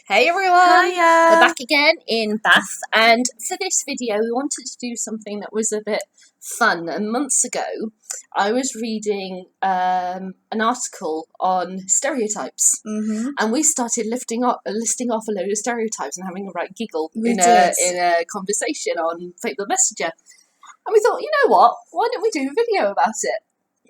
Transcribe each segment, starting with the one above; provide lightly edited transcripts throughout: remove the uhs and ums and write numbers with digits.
Hey everyone! Hiya! We're back again in Bath, and for this video we wanted to do something that was a bit fun. And months ago I was reading an article on stereotypes, and we started listing off a load of stereotypes and having a right giggle in a conversation on Facebook Messenger. And we thought, you know what, why don't we do a video about it?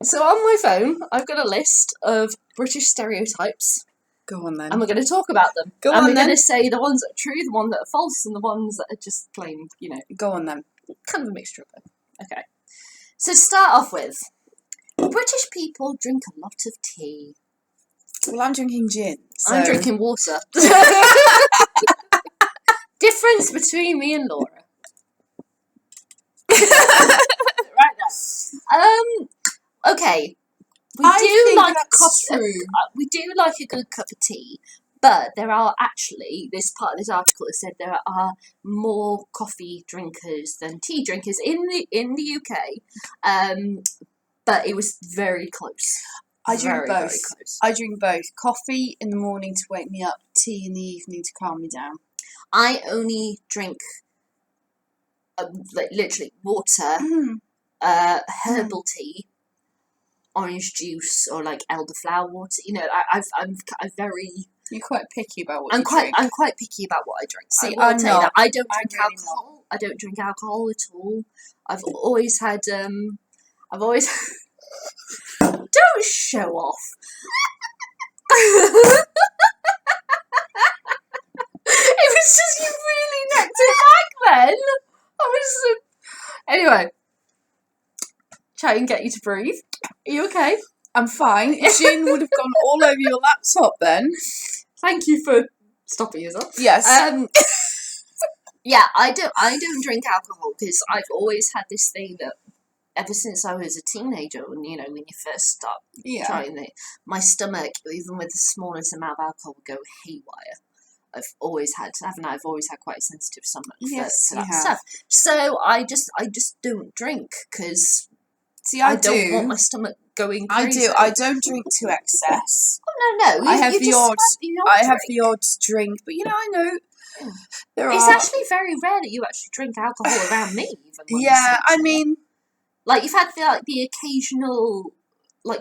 So on my phone I've got a list of British stereotypes. Go on then. And we're going to talk about them. Go on we're then. going to say the ones that are true, the ones that are false, and the ones that are just plain, Go on then. kind of a mixture of both. Okay. So to start off with, British people drink a lot of tea. Well, I'm drinking gin. So... I'm drinking water. Difference between me and Laura. Right there. Okay. We do like a good cup of tea, but there are actually, this part of this article has said there are more coffee drinkers than tea drinkers in the UK, but it was very close. I drink both. Very close. I drink both. Coffee in the morning to wake me up, tea in the evening to calm me down. I only drink literally water, herbal tea, orange juice, or like elderflower water. I'm very. You're quite picky about what you drink. I'm quite picky about what I drink. See, I don't not. drink alcohol. I don't drink alcohol at all. I've always had. Don't show off. It was just you really necked it back then. Anyway. Try and get you to breathe. Are you okay? I'm fine. Gin would have gone all over your laptop then. Thank you for stopping yourself. Yes. Yeah, I don't drink alcohol because I've always had this thing that ever since I was a teenager, when you first start trying it, my stomach, even with the smallest amount of alcohol, would go haywire. I've always had quite a sensitive stomach for that stuff. So I just don't drink because. See, I don't want my stomach going crazy. I don't drink to excess. Oh, no. I have the odd drink, but I know It's actually very rare that you actually drink alcohol around me. Even I mean, like you've had the occasional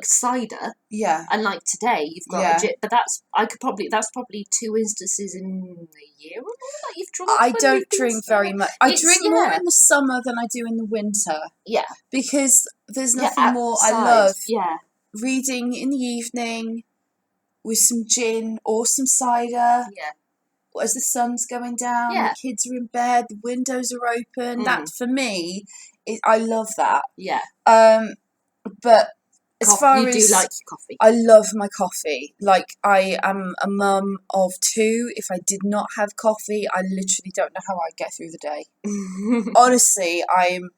cider. Yeah. And today you've got legit, but that's probably 2 instances in a year or more that you've drunk. I don't drink very much. I drink more in the summer than I do in the winter. Yeah. Because there's nothing more I love. Yeah. Reading in the evening with some gin or some cider. Yeah. As the sun's going down, the kids are in bed, the windows are open. That for me, I love that. Yeah. But as far as you do like your coffee. I love my coffee. Like, I am a mum of 2. If I did not have coffee, I literally don't know how I'd get through the day. Honestly, I'm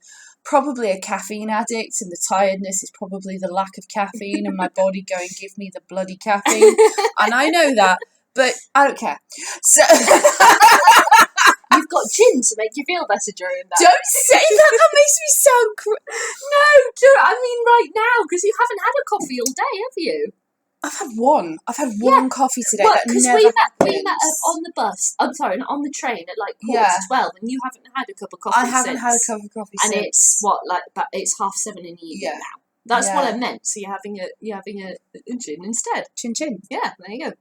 probably a caffeine addict, and the tiredness is probably the lack of caffeine and my body going, give me the bloody caffeine. And I know that, but I don't care. So... You've got gin to make you feel better during that. Don't say that. That makes me sound... I mean right now, because you haven't had a coffee all day, have you? I've had one. I've had one coffee today. Well, because we met up on the bus. I'm sorry, on the train at 12, and you haven't had a cup of coffee. I haven't had a cup of coffee since. And it's it's 7:30 in the evening now. That's what I meant. So you're having a gin instead. Chin. Yeah, there you go.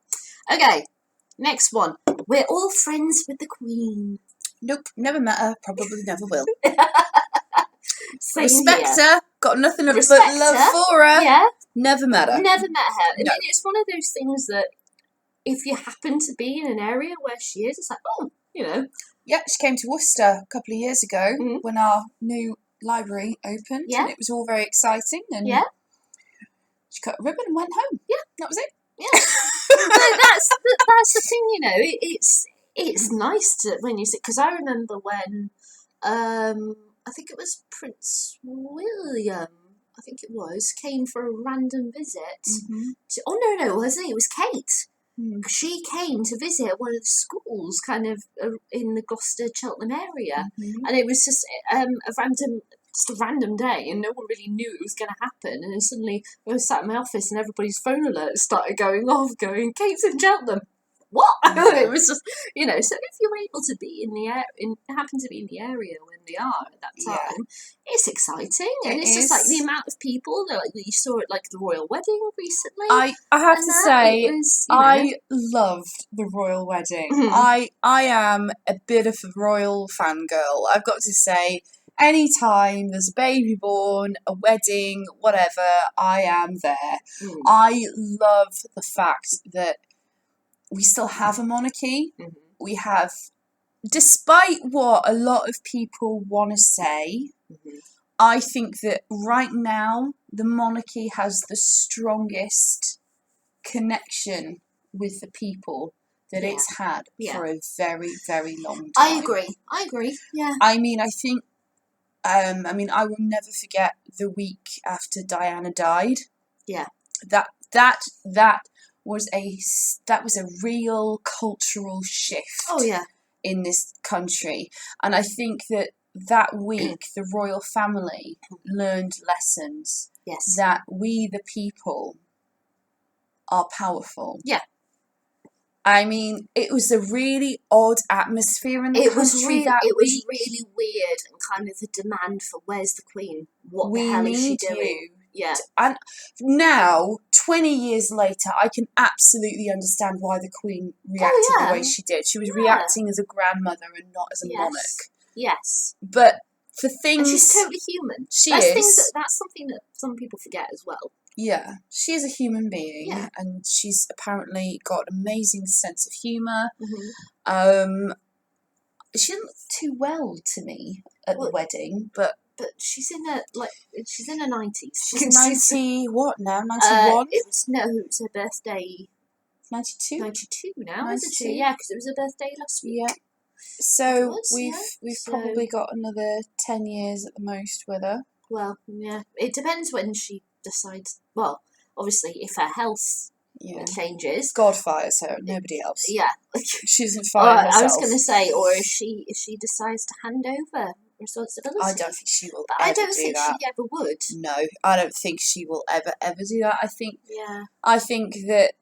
Okay, next one. We're all friends with the Queen. Nope, never met her. Probably never will. Respect her. Got nothing but love for her. Yeah. Never met her. Never met her. No. I mean, it's one of those things that if you happen to be in an area where she is, it's like, Yeah, she came to Worcester a couple of years ago when our new library opened. Yeah. And it was all very exciting. And she cut a ribbon and went home. Yeah. That was it. Yeah. So that's the thing, It's nice when you see, because I remember when, I think it was Prince William, came for a random visit. It was Kate. She came to visit one of the schools kind of in the Gloucester, Cheltenham area. And it was just a random day, and no one really knew it was going to happen. And then suddenly I was sat in my office and everybody's phone alerts started going off, going, Kate's in Cheltenham. what? Yeah. It was just, so if you're able to be in the happen to be in the area when they are at that Yeah. time, it's exciting. And It it's just like the is. amount of people that you saw at like the royal wedding recently. I have and to that, say, it was, I loved the royal wedding. Mhm. I am a bit of a royal fangirl. I've got to say, anytime there's a baby born, a wedding, whatever, I am there. Mm. I love the fact that we still have a monarchy. Mhm. We have, despite what a lot of people want to say, Mhm. I think that right now the monarchy has the strongest connection with the people that Yeah. it's had Yeah. for a very, very long time. I agree. Yeah. I mean, I think, I will never forget the week after Diana died. Yeah. That was a real cultural shift. Oh yeah. In this country, and I think that week the royal family learned lessons. Yes. That we the people are powerful. Yeah. I mean, it was a really odd atmosphere in the country that it week. was really weird, and kind of the demand for where's the Queen? What We the hell is she need doing? you. Yeah. And now, 20 years later, I can absolutely understand why the Queen reacted the way she did. She was reacting as a grandmother and not as a monarch. Yes. But for things... And she's totally human. That's something that some people forget as well. Yeah, she is a human being, Yeah. and she's apparently got an amazing sense of humour. Mm-hmm. She didn't look too well to me at the wedding, but she's in her 90s. She's 90 what now? 91? It was her birthday. 92? 92 now, 92? isn't she? Yeah, because it was her birthday last week. Yeah. So we've So, probably got another 10 years at the most with her. Well, yeah, it depends when she decides. Well, obviously, if her health changes, God fires her, nobody else. Yeah, she doesn't fire herself. I was going to say, or if she decides to hand over responsibility. I don't think she will. But ever I don't do think that. she ever would. No, I don't think she will ever do that. I think. Yeah. I think that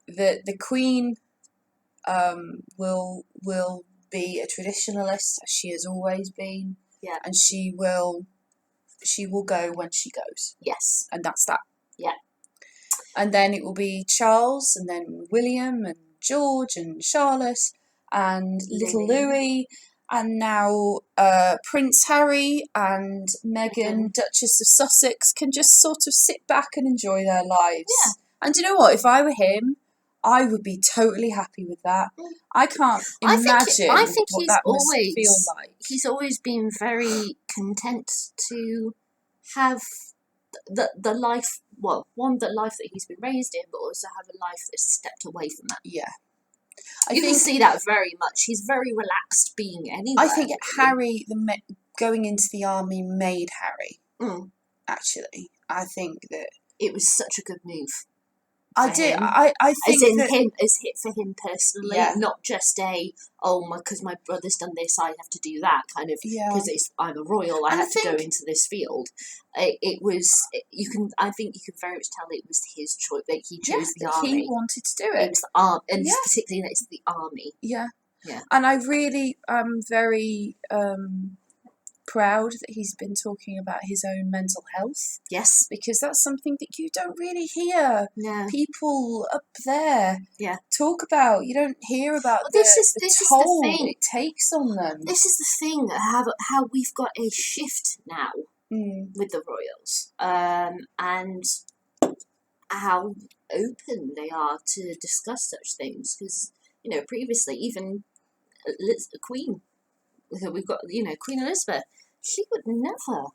the Queen will be a traditionalist, as she has always been. Yeah. And she will go when she goes. Yes. And that's that. Yeah. And then it will be Charles, and then William, and George, and Charlotte, and little Louis, and now Prince Harry and Meghan, Duchess of Sussex, can just sort of sit back and enjoy their lives. Yeah. And do you know what? If I were him, I would be totally happy with that. I can't imagine I think what he's that always must feel like. He's always been very content to have the life. Well, the life that he's been raised in, but also have a life that's stepped away from that. Yeah. You can see that very much. He's very relaxed being anywhere. I think Harry, going into the army made Harry. Actually, I think that it was such a good move. I think as hit for him personally, not just because my brother's done this, I have to do that kind of. Because I'm a royal, I have to go into this field. It was. I think you can very much tell it was his choice that he chose the army. He wanted to do it. It was the army, and particularly that it's the army. Yeah. Yeah. And I really am very proud that he's been talking about his own mental health. Yes. Because that's something that you don't really hear people up there talk about. You don't hear about the toll it takes on them. This is the thing, how we've got a shift now with the royals, and how open they are to discuss such things. Because, previously, even the Queen, we've got, Queen Elizabeth, she would never,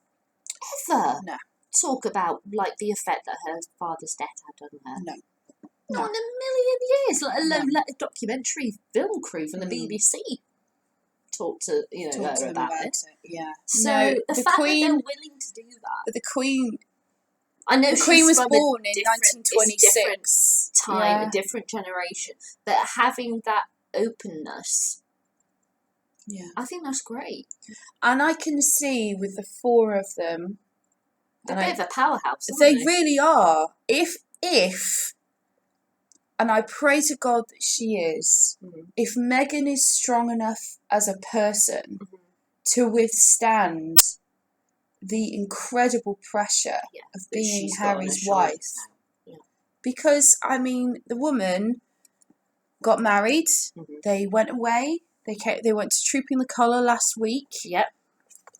ever talk about, the effect that her father's death had on her. No. Not in a million years, let alone let a documentary film crew from the BBC talk to, her about it. Yeah. So the fact that they're willing to do that. But the Queen... I know the Queen was born in 1926. Time, a different generation. But having that openness... Yeah, I think that's great. And I can see with the four of them... They're a bit of a powerhouse, They really are. If and I pray to God that she is, if Meghan is strong enough as a person to withstand the incredible pressure of being Harry's wife. Yeah. Because, I mean, the woman got married, they went away, they went to Trooping the Colour last week. Yep.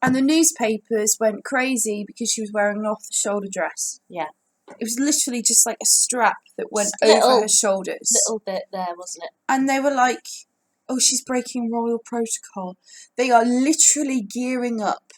And the newspapers went crazy because she was wearing an off-the-shoulder dress. Yeah. It was literally just like a strap that went Just over her shoulders. Little bit there, wasn't it? And they were like, oh, she's breaking royal protocol. They are literally gearing up.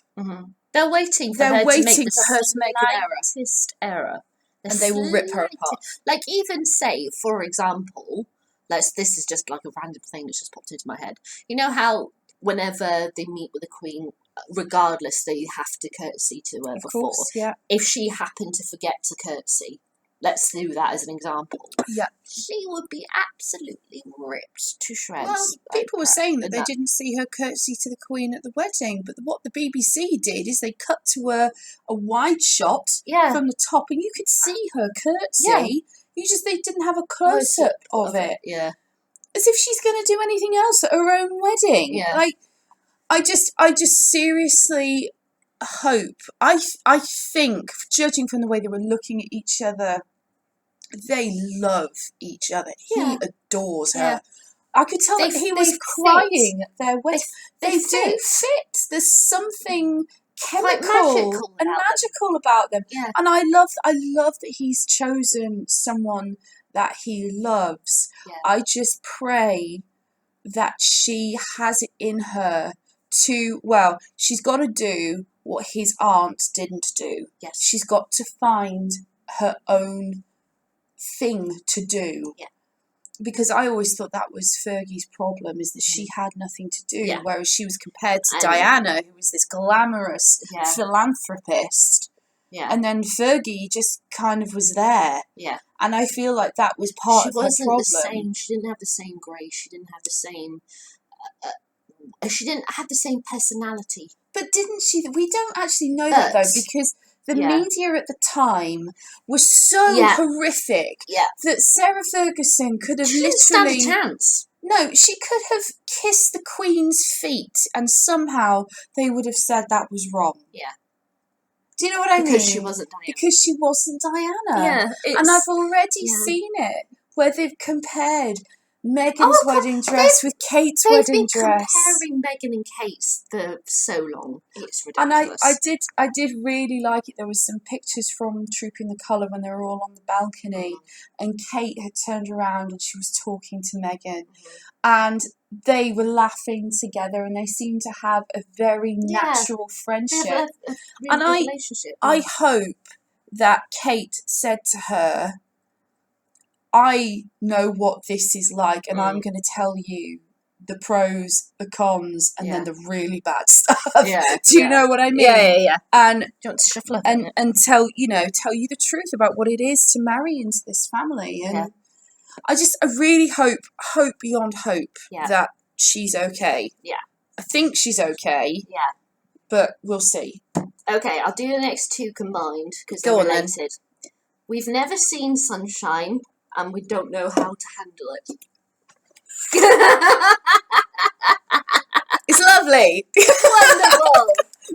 They're waiting for her to make the slightest error. And they will rip her apart. Like, even say, for example, this is just like a random thing that's just popped into my head. You know how whenever they meet with the Queen, regardless, they have to curtsy to her before. Course, yeah. If she happened to forget to curtsy, let's do that as an example. Yeah. She would be absolutely ripped to shreds. Well, people were saying that they didn't see her curtsy to the Queen at the wedding, but what the BBC did is they cut to a wide shot from the top, and you could see her curtsy. Yeah. They didn't have a close-up of it. Yeah. As if she's going to do anything else at her own wedding. Yeah. Like, I just seriously hope. I think, judging from the way they were looking at each other, they love each other. He adores her. Yeah. I could tell that he was crying at their wedding. They do fit. There's something chemical and magical about them. Yeah. And I love that he's chosen someone that he loves. Yeah. I just pray that she has it in her she's got to do what his aunt didn't do. Yes. She's got to find her own thing to do. Yeah. Because I always thought that was Fergie's problem, is that she had nothing to do, whereas she was compared to Diana, who was this glamorous philanthropist. Yeah. And then Fergie just kind of was there. Yeah. And I feel like that was part of her problem. She wasn't the same. She didn't have the same grace. She didn't have the same... she didn't have the same personality. But didn't she? We don't actually know that, though, because the media at the time was so horrific that Sarah Ferguson could have literally... stand a chance. No, she could have kissed the Queen's feet and somehow they would have said that was wrong. Yeah. Do you know what I mean? Because she wasn't Diana. Because she wasn't Diana. Yeah. And I've already seen it, where they've compared Meghan's wedding dress with Kate's wedding dress. They've been comparing Meghan and Kate's for so long. It's ridiculous. And I did really like it. There was some pictures from Trooping the Colour when they were all on the balcony, and Kate had turned around and she was talking to Meghan, and they were laughing together, and they seemed to have a very natural friendship. They have a really good relationship. I hope that Kate said to her, I know what this is like, and I'm going to tell you the pros, the cons, and then the really bad stuff. Yeah. Do you know what I mean? Yeah. And do you want to shuffle up and tell you the truth about what it is to marry into this family. And I really hope beyond hope that she's okay. Yeah. I think she's okay. Yeah. But we'll see. Okay, I'll do the next two combined because they're related. We've never seen sunshine, and we don't know how to handle it. It's lovely. Wonderful.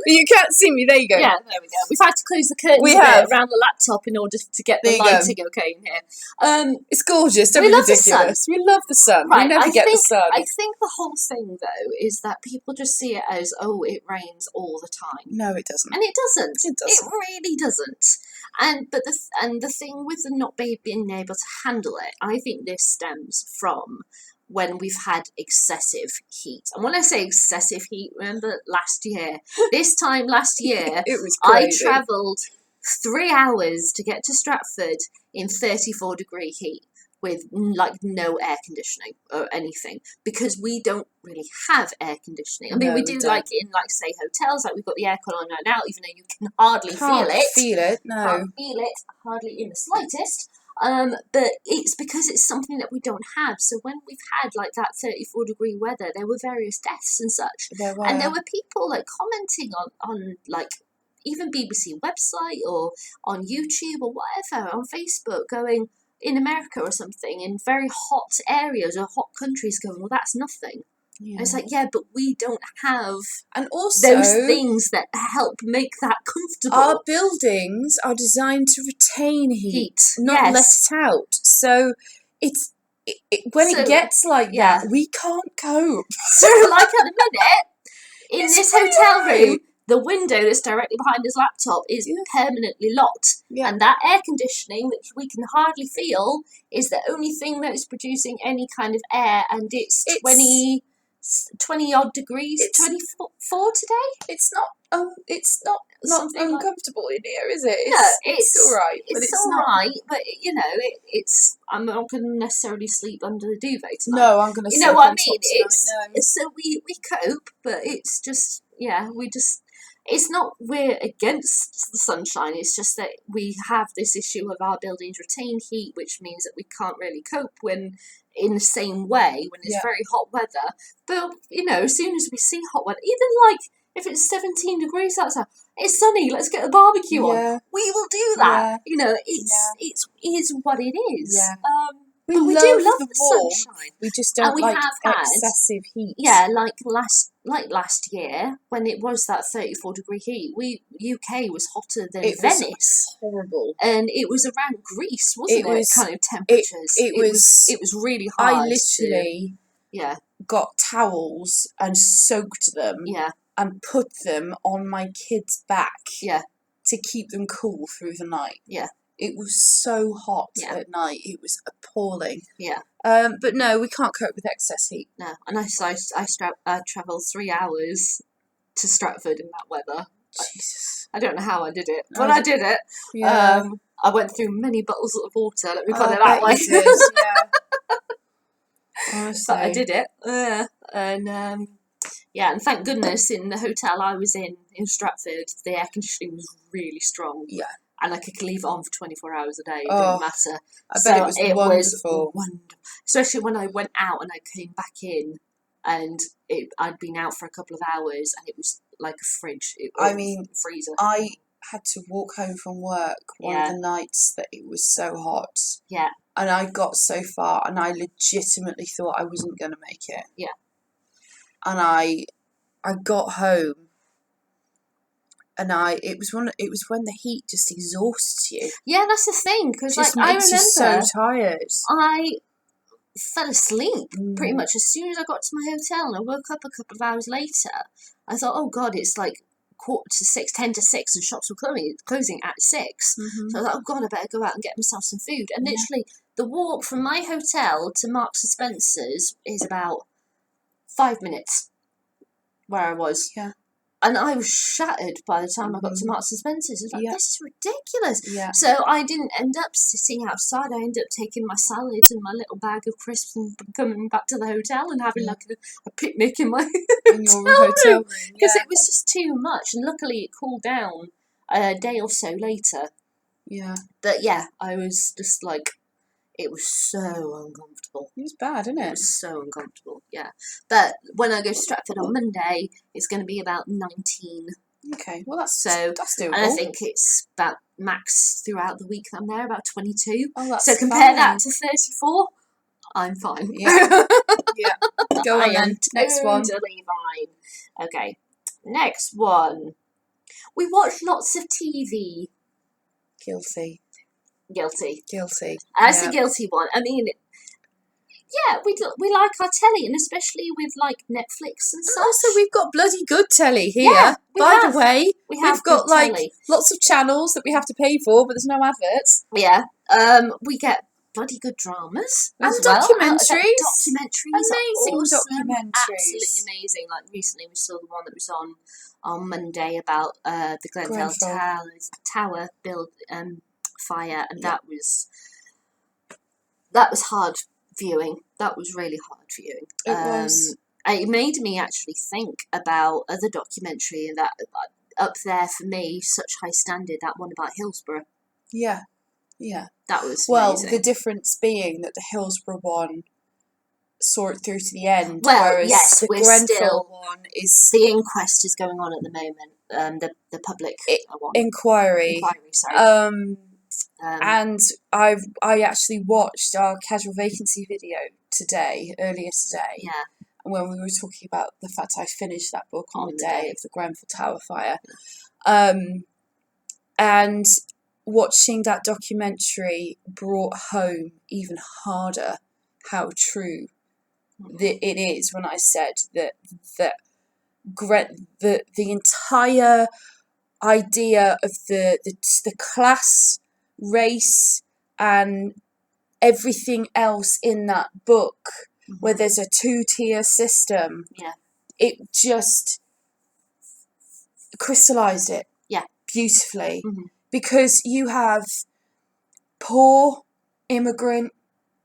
You can't see me. There you go. Yeah, there we go. We've had to close the curtains around the laptop in order to get the lighting okay in here. It's gorgeous. Don't be ridiculous. We love the sun. Right, we never get the sun. I think the whole thing, though, is that people just see it as, it rains all the time. No, it doesn't. And it doesn't. It doesn't. It really doesn't. And the thing with the not being able to handle it, I think this stems from when we've had excessive heat. And when I say excessive heat, remember this time last year, it was crazy. I travelled 3 hours to get to Stratford in 34-degree heat with no air conditioning or anything, because we don't really have air conditioning. I mean, we do in say hotels, we've got the aircon on right now, even though you can hardly feel it. No. Can't feel it hardly in the slightest. But it's because it's something that we don't have. So when we've had that 34-degree weather, there were various deaths and such. And there were people commenting on even BBC website or on YouTube or whatever, on Facebook, going, in America or something, in very hot areas or hot countries, going, well, that's nothing. Yeah. And it's like, yeah, but we don't have And also, those things that help make that comfortable. our buildings are designed to retain heat, not let yes. it out. So it's when it gets like that, we can't cope. So, like at the minute, in It's this really hotel annoying. room, the window that's directly behind his laptop is permanently locked. Yeah. And that air conditioning, which we can hardly feel, is the only thing that is producing any kind of air. And it's 20 odd degrees, 24 today. It's not Something uncomfortable in here, is it? It's all right, but it's it's all not. right, but you know, it's. I'm not going to necessarily sleep under the duvet tonight. No, I'm going to. You know what I mean? It's so we cope, but it's just we just. It's not we're against the sunshine. It's just that we have this issue of our buildings retain heat, which means that we can't really cope when in the same way when it's very hot weather. But you know, as soon as we see hot weather, even like if it's 17 degrees outside, it's sunny. Let's get the barbecue on. We will do that. You know, it is what it is. Yeah. But we do love the warmth. sunshine. We just don't like excessive heat. Yeah, like last year when it was that 34-degree heat, UK was hotter than Venice. Was horrible, and it was around Greece, wasn't it? Kind of temperatures. It was really hard. I literally got towels and soaked them. And put them on my kids' back. To keep them cool through the night. It was so hot at night. It was appalling. But no, we can't cope with excess heat. No, and I travelled 3 hours to Stratford in that weather. Jesus. I don't know how I did it, but I did it. Yeah. I went through many bottles of water. Let me put it that way. You did, honestly, but I did it. And thank goodness in the hotel I was in Stratford, the air conditioning was really strong. And I could leave it on for 24 hours a day. It didn't matter. I bet it was wonderful. Especially when I went out and I came back in and I'd been out for a couple of hours and it was like a fridge. Freezer. I had to walk home from work one of the nights that it was so hot. And I got so far and I legitimately thought I wasn't going to make it. And I got home, and it was when the heat just exhausts you. Yeah, that's the thing, because I remember you so tired. I fell asleep pretty much as soon as I got to my hotel, and I woke up a couple of hours later. I thought, oh God, it's like 10 to 6, and shops were closing at 6. So I thought, oh God, I better go out and get myself some food. And literally, the walk from my hotel to Marks and Spencer's is about 5 minutes where I was. And I was shattered by the time I got to Marks and Spencer's. I was like, this is ridiculous. So I didn't end up sitting outside. I ended up taking my salad and my little bag of crisps and coming back to the hotel and having like a picnic in my hotel room. Because it was just too much. And luckily it cooled down a day or so later. But I was just like, it was so uncomfortable. It was bad, isn't it? It was so uncomfortable, But when I go to Stratford on Monday, it's going to be about 19. Okay, well that's doable. And I think it's about max throughout the week I'm there, about 22. Oh, that's so compare that to 34, I'm fine. Go on then. Next one. Totally fine. Okay, next one. We watch lots of TV. Guilty. That's a guilty one. I mean, we like our telly, and especially with like Netflix and stuff. Also, we've got bloody good telly here. By the way, we've got like lots of channels that we have to pay for, but there's no adverts. We get bloody good dramas and documentaries. Amazing documentaries. Absolutely amazing. Like recently, we saw the one that was on Monday about the Grenfell Tower build fire, and that was hard viewing. That was really hard viewing. It was. It made me actually think about other documentary that up there for me, such high standard. That one about Hillsborough. That was amazing. The difference being that the Hillsborough one saw it through to the end, well, whereas the Grenfell one is the inquest is going on at the moment. The public inquiry. Sorry. And I actually watched our casual vacancy video earlier today. Yeah. When we were talking about the fact I finished that book on the day of the Grenfell Tower fire. Yeah. And watching that documentary brought home even harder how true it is when I said that the entire idea of the class, race, and everything else in that book, where there's a 2-tier system, it just crystallized it beautifully, because you have poor immigrant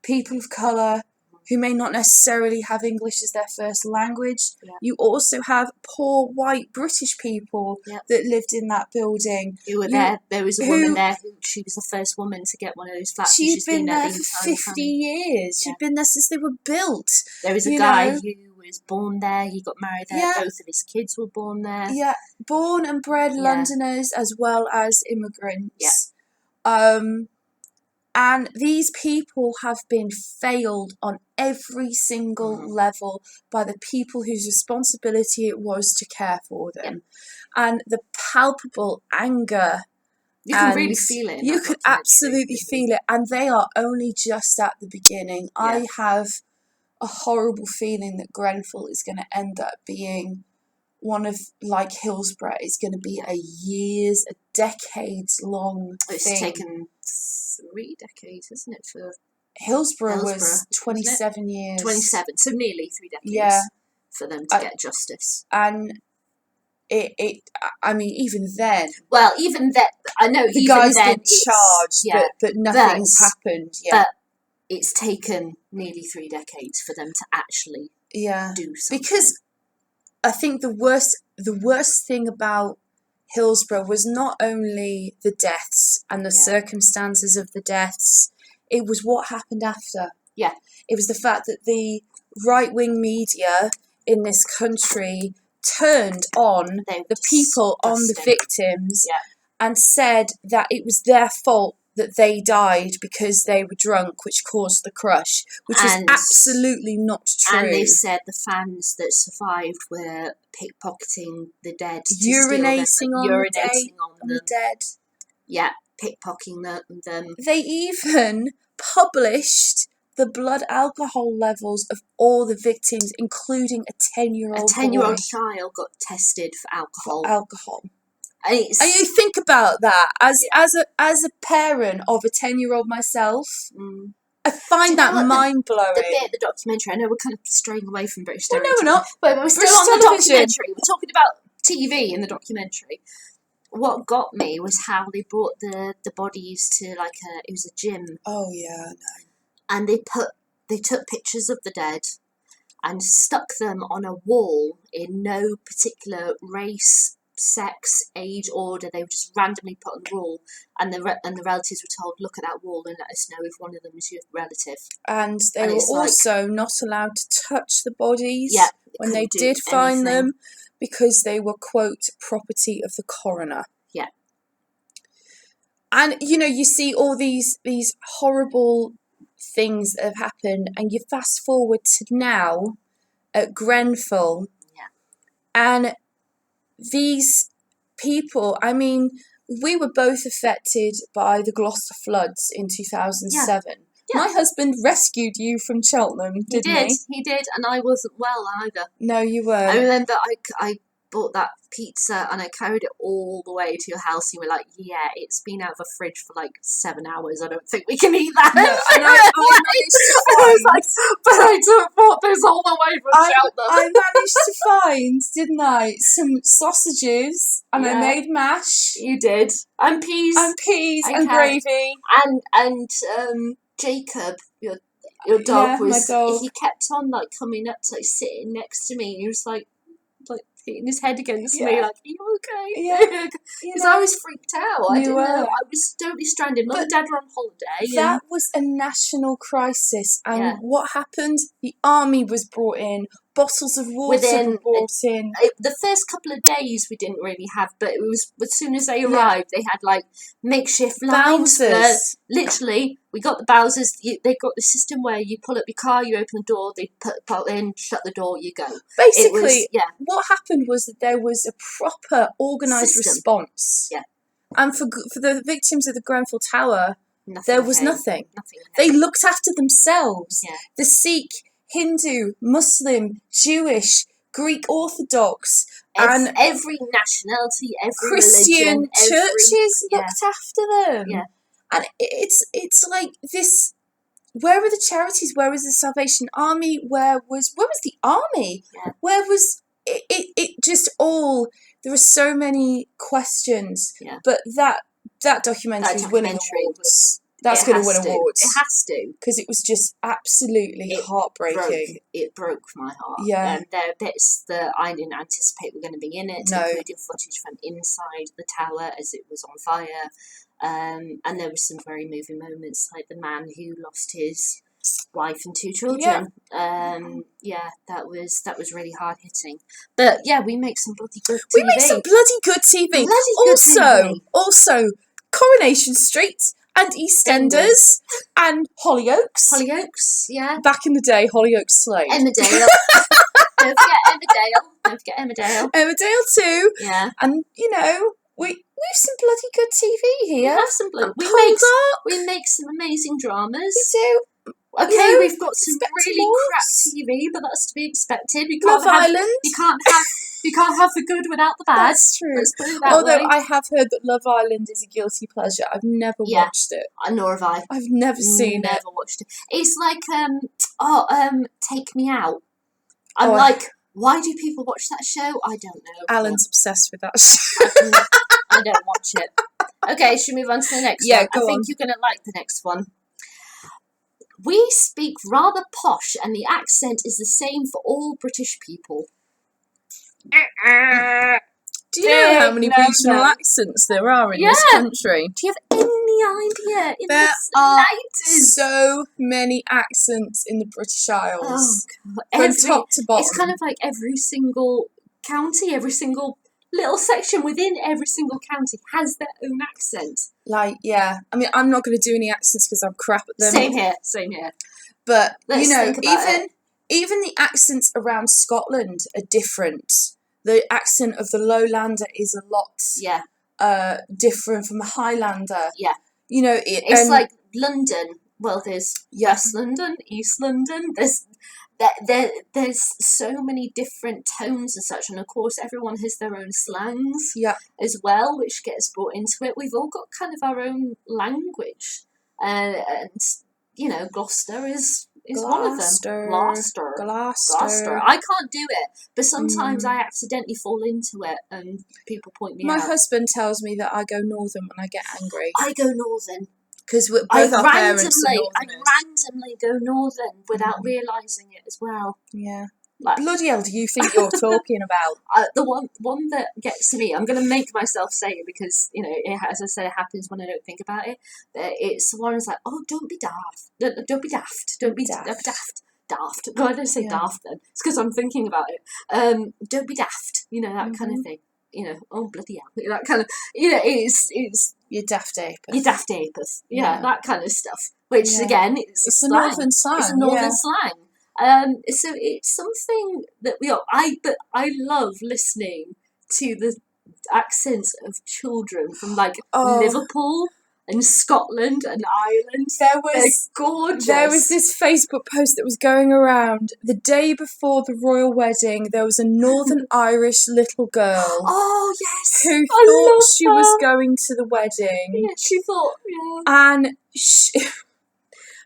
people of colour who may not necessarily have English as their first language. You also have poor white British people that lived in that building. Who were there. There was a woman there she was the first woman to get one of those flats. She'd been there for 50 years. She'd been there since they were built. There was a guy who was born there. He got married there. Both of his kids were born there. Yeah, born and bred Londoners as well as immigrants. And these people have been failed on every single level by the people whose responsibility it was to care for them. And the palpable anger. You can really feel it. You could absolutely feel it. And they are only just at the beginning. I have a horrible feeling that Grenfell is going to end up being one of, like Hillsborough, is going to be a decades long thing. It's taken 3 decades, isn't it, for Hillsborough was 27 years. 27, so nearly 3 decades for them to get justice. And I mean, even then... Well, even then, I know, the guys been charged, but nothing's happened yet. But it's taken nearly 3 decades for them to actually do something. Because I think the worst thing about Hillsborough was not only the deaths and the circumstances of the deaths, it was what happened after. Yeah. It was the fact that the right-wing media in this country turned on the people, on the victims, and said that it was their fault that they died because they were drunk, which caused the crush, which is absolutely not true. And they said the fans that survived were pickpocketing the dead, urinating on the dead. Yeah, pickpocketing them. They even published the blood alcohol levels of all the victims, including a 10-year-old boy. A 10-year-old child got tested for alcohol. And you think about that as a parent of a 10-year-old myself. I find that mind blowing. The bit of the documentary, I know we're kind of straying away from British television. Well, no, we're not. But we're still on the documentary. We're talking about TV in the documentary. What got me was how they brought the bodies to it was a gym. Oh yeah, no. And they took pictures of the dead and stuck them on a wall in no particular race, sex, age, order. They were just randomly put on the wall, and the relatives were told, "Look at that wall and let us know if one of them is your relative." And they were also not allowed to touch the bodies when they did find them, because they were, quote, property of the coroner. Yeah. And you see all these horrible things that have happened, and you fast forward to now at Grenfell, and these people, I mean, we were both affected by the Gloucester floods in 2007. My husband rescued you from Cheltenham, didn't he? He did, and I wasn't well either. No, you weren't. I remember I bought that pizza and I carried it all the way to your house. You were like, "Yeah, it's been out of the fridge for 7 hours. I don't think we can eat that." No, and I brought this all the way from Cheltenham. I managed to find, didn't I, some sausages, and I made mash. You did, and peas, and gravy, and Jacob, your dog was. My dog. He kept on coming up to sitting next to me, and he was like hitting his head against me, "Are you okay?" Yeah, because I was freaked out. I didn't were. know. I was totally stranded. Mum and Dad were on holiday. That was a national crisis, and what happened? The army was brought in. bottles of water Within were brought in. The first couple of days we didn't really have, but it was as soon as they arrived, they had like makeshift lines. Bowsers. Literally, we got the Bowsers. They got the system where you pull up your car, you open the door, they put in, shut the door, you go. Basically, what happened was that there was a proper organised response. Yeah. And for the victims of the Grenfell Tower, there was nothing. Nothing. They looked after themselves. Yeah. The Sikh, Hindu, Muslim, Jewish, Greek Orthodox, and every nationality, every Christian religion, churches looked after them. Yeah. And it's like this. Where were the charities? Where was the Salvation Army? Where was the army? Yeah. Where was it just all? There are so many questions. Yeah. But that documentary is winning awards. That's going to win awards. It has to. Because it was just absolutely heartbreaking. It broke my heart. Yeah. There are bits that I didn't anticipate were going to be in it, including footage from inside the tower as it was on fire. And there were some very moving moments, like the man who lost his wife and 2 children. That was really hard hitting. But yeah, we make some bloody good TV. We make some bloody good TV. Also, Coronation Street and EastEnders and Hollyoaks. Hollyoaks, yeah. Back in the day, Hollyoaks slayed. Emmerdale. Don't forget Emmerdale. Don't forget Emmerdale. Emmerdale too. Yeah. And we've some bloody good TV here. We have some bloody. We make some amazing dramas. We do. Okay, we've got some really crap TV, but that's to be expected. Love Island. You can't have the good without the bad. That's true. Let's put it that Although way. I have heard that Love Island is a guilty pleasure. I've never watched it. Nor have I. I've never seen it. Never watched it. It's like Take Me Out. I'm why do people watch that show? I don't know. Alan's obsessed with that show. I don't watch it. Okay, should we move on to the next one? I think you're going to like the next one. We speak rather posh, and the accent is the same for all British people. Do you know how many regional accents there are in this country? Do you have any idea? There are so many accents in the British Isles. Oh, God. From top to bottom. It's kind of like every single county, every single little section within every single county has their own accent. I mean, I'm not going to do any accents because I'm crap at them. Same here. But, Let's think about even the accents around Scotland are different. The accent of the Lowlander is a lot different from a Highlander. Yeah. It's like London. Well, there's West London, East London. There's so many different tones and such, and of course everyone has their own slangs as well, which gets brought into it. We've all got kind of our own language, and Gloucester is one of them. Gloucester. I can't do it, but sometimes I accidentally fall into it, and people point me out. My husband tells me that I go northern when I get angry. I go northern. Because both our parents are northerners. I randomly go northern without realising it as well. Yeah. Bloody hell do you think you're talking about? The one that gets me, I'm going to make myself say it because, as I said, it happens when I don't think about it. It's the one that's like, oh, don't be daft. Don't be daft. Don't be daft. Daft. No, I don't say daft then. It's because I'm thinking about it. Don't be daft. That kind of thing. Oh, bloody hell. That kind of, it's... You're daft apeth. You're daft apeth. Yeah, that kind of stuff. Which, again, it's a northern slang. It's a northern slang. So it's something that I love listening to the accents of children from Liverpool and Scotland and Ireland. They're gorgeous. There was this Facebook post that was going around the day before the royal wedding. There was a Northern Irish little girl. Oh yes, who thought she was going to the wedding. Yeah, she thought. Yeah. And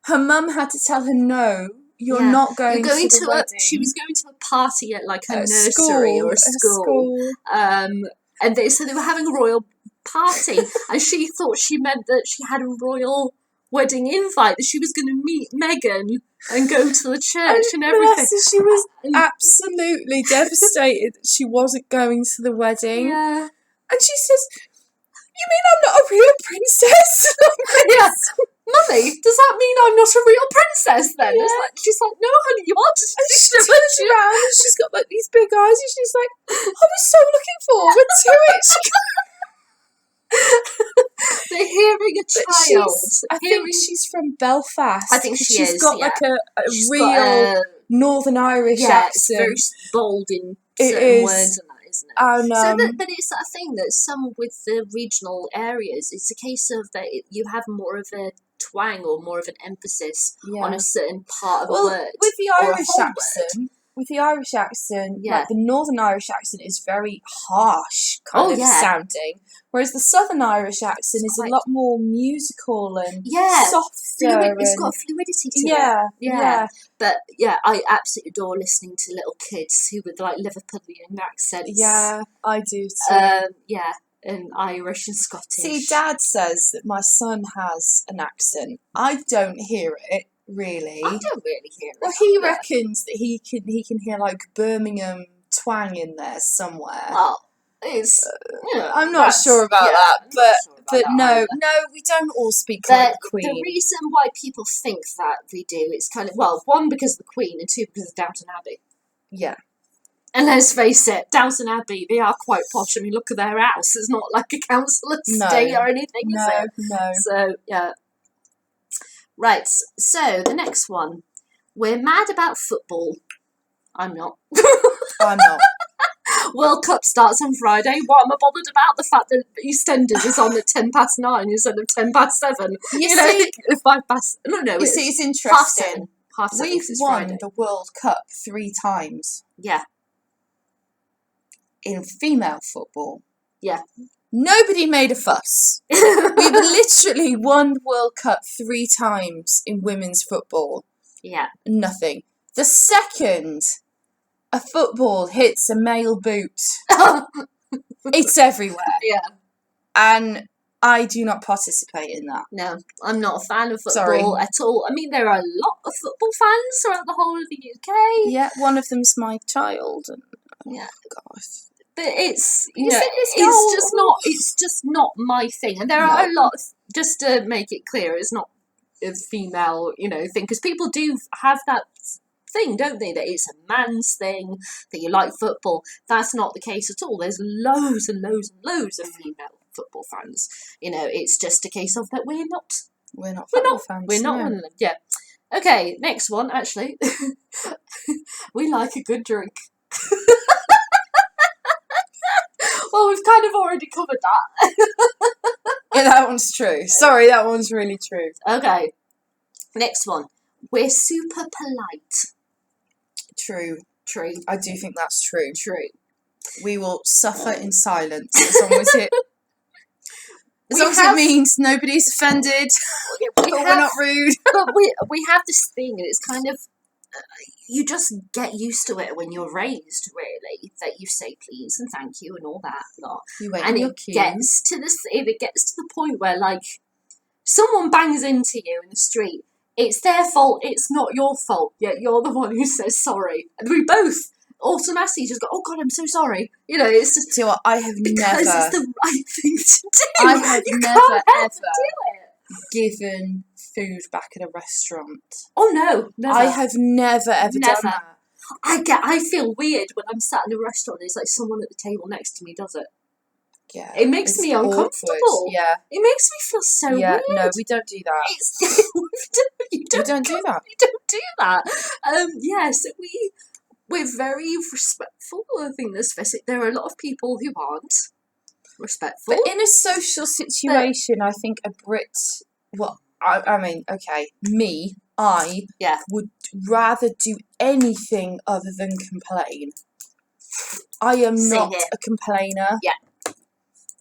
her mum had to tell her no. You're not going to the wedding. She was going to a party at like a nursery or a school. And so they were having a royal party, and she thought she meant that she had a royal wedding invite, that she was going to meet Meghan and go to the church and everything. She was absolutely devastated that she wasn't going to the wedding. Yeah. And she says, "You mean I'm not a real princess?" Yeah. Mummy, does that mean I'm not a real princess then? Yeah. She's like, no, honey, you are just a turns around and she's got like these big eyes and she's like, I was so looking forward to it. They're hearing a child. I think she's from Belfast. I think she's got like a She's real got Northern Irish it's very accent. bold in It certain is. words and that, isn't it? And But it's that thing that some with the regional areas, it's a case of that you have more of a twang or more of an emphasis on a certain part of a word. With the or a Irish whole accent, word. with the Irish accent, Yeah. like the Northern Irish accent is very harsh kind of sounding, whereas the Southern Irish accent is a lot more musical and softer. It's got a fluidity to it. Yeah. But I absolutely adore listening to little kids who with like Liverpudlian accents. Yeah, I do too. And Irish and Scottish. See, Dad says that my son has an accent. I don't hear it. Really? I don't really hear it. Well, he reckons that he can hear like Birmingham twang in there somewhere. Oh, it's. I'm not sure about that, but no, we don't all speak like the Queen. The reason why people think that we do is kind of one because of the Queen and two because of Downton Abbey. Yeah. And let's face it, Downton Abbey, they are quite posh. I mean, look at their house. It's not like a council estate or anything, is it? No. So, yeah. Right, so the next one. We're mad about football. I'm not. I'm not. World Cup starts on Friday. What am I bothered about? The fact that EastEnders is on at 9:10 instead of 7:10. You see, 5:00. No. You see, it's interesting. Half 7. We've won the World Cup 3 times. Yeah. In female football. Yeah. Nobody made a fuss. We've literally won the World Cup 3 times in women's football. Yeah. Nothing. The second a football hits a male boot, it's everywhere. Yeah. And I do not participate in that. No, I'm not a fan of football at all. I mean, there are a lot of football fans throughout the whole of the UK. Yeah, one of them's my child. And, gosh. But it's just not my thing. And there are a lot of, just to make it clear, it's not a female, thing, because people do have that thing, don't they, that it's a man's thing, that you like football. That's not the case at all. There's loads and loads and loads of female football fans. It's just a case of that we're not fans. We're not one of them. Yeah. Okay, next one, actually. We like a good drink. Well, we've kind of already covered that. Yeah, that one's true. Sorry, that one's really true. Okay. Next one. We're super polite. True. True. I do think that's true. True. We will suffer in silence as long as it means nobody's offended. We're not rude. But we have this thing, and it's kind of you just get used to it when you're raised, really, that you say please and thank you and all that lot. And it gets to the point where, like, someone bangs into you in the street. It's their fault. It's not your fault. Yet you're the one who says sorry. And we both automatically just go, "Oh God, I'm so sorry." It's just. See what I have because never. It's the right thing to do. I have never ever given food back at a restaurant. Oh no, never. I have never done that. I feel weird when I'm sat in a restaurant and it's like someone at the table next to me does it. Yeah. It makes me uncomfortable. Awkward. Yeah. It makes me feel so weird. No, we don't do that. You don't do that. We don't do that. So we're very respectful. I think there are a lot of people who aren't respectful. But in a social situation, I think a Brit. Well, I mean, okay, me. I would rather do anything other than complain. I am not a complainer. Yeah.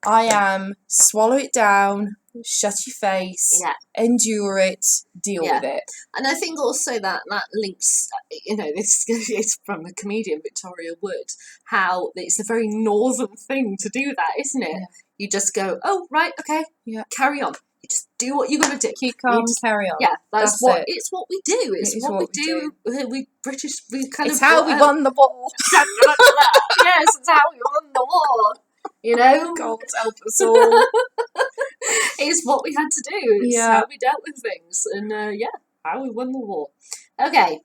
I am swallow it down, shut your face, endure it, deal with it. And I think also that links, this is from a comedian, Victoria Wood, how it's a very northern thing to do that, isn't it? Yeah. You just go, oh, right, okay, carry on. You just do what you got to do. Keep calm, carry on. Yeah, that's what it's what we do. It's what we do. We British, we kind it's how we won the war. Yes, it's how we won the war. God help us all. It's what we had to do. It's how we dealt with things. And how we won the war. Okay.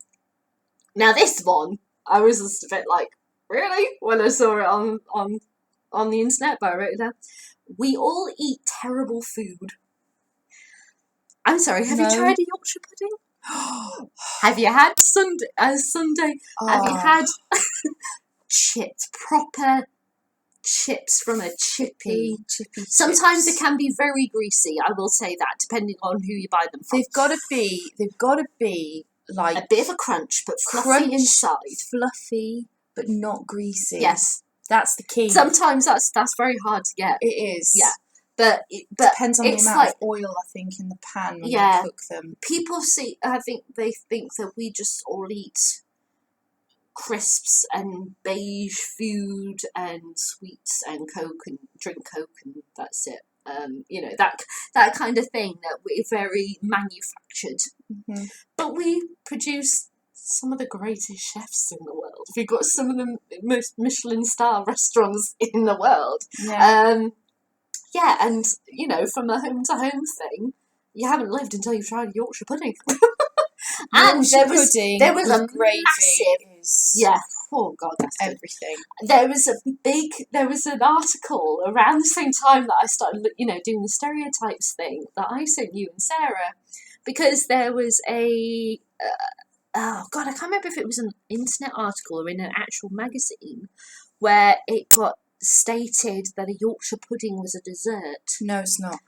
Now this one I was just a bit like, really? When I saw it on the internet, but I wrote it down. We all eat terrible food. I'm sorry, have you No. tried a Yorkshire pudding? Have you had Sunday? Have you had chips, proper chips from a chippy? Sometimes chips. they can be very greasy. I will say that, depending on who you buy them from. They've got to be like a bit of a crunch, but fluffy inside. Fluffy, but not greasy. Yes, that's the key. Sometimes that's very hard to get. It is. Yeah, but depends on the amount like, of oil, I think, in the pan when you cook them. People see. I think they think that we just all eat crisps and beige food and sweets and Coke and drink Coke and that's it. That kind of thing, that we're very manufactured. Mm-hmm. But we produce some of the greatest chefs in the world. We've got some of the most Michelin star restaurants in the world. Yeah. And from a home to home thing, you haven't lived until you've tried Yorkshire pudding. And there was a gravy massive, oh god, that's everything. There was an article around the same time that I started, doing the stereotypes thing, that I sent you and Sarah, because there was I can't remember if it was an internet article or in an actual magazine, where it got stated that a Yorkshire pudding was a dessert. No, it's not.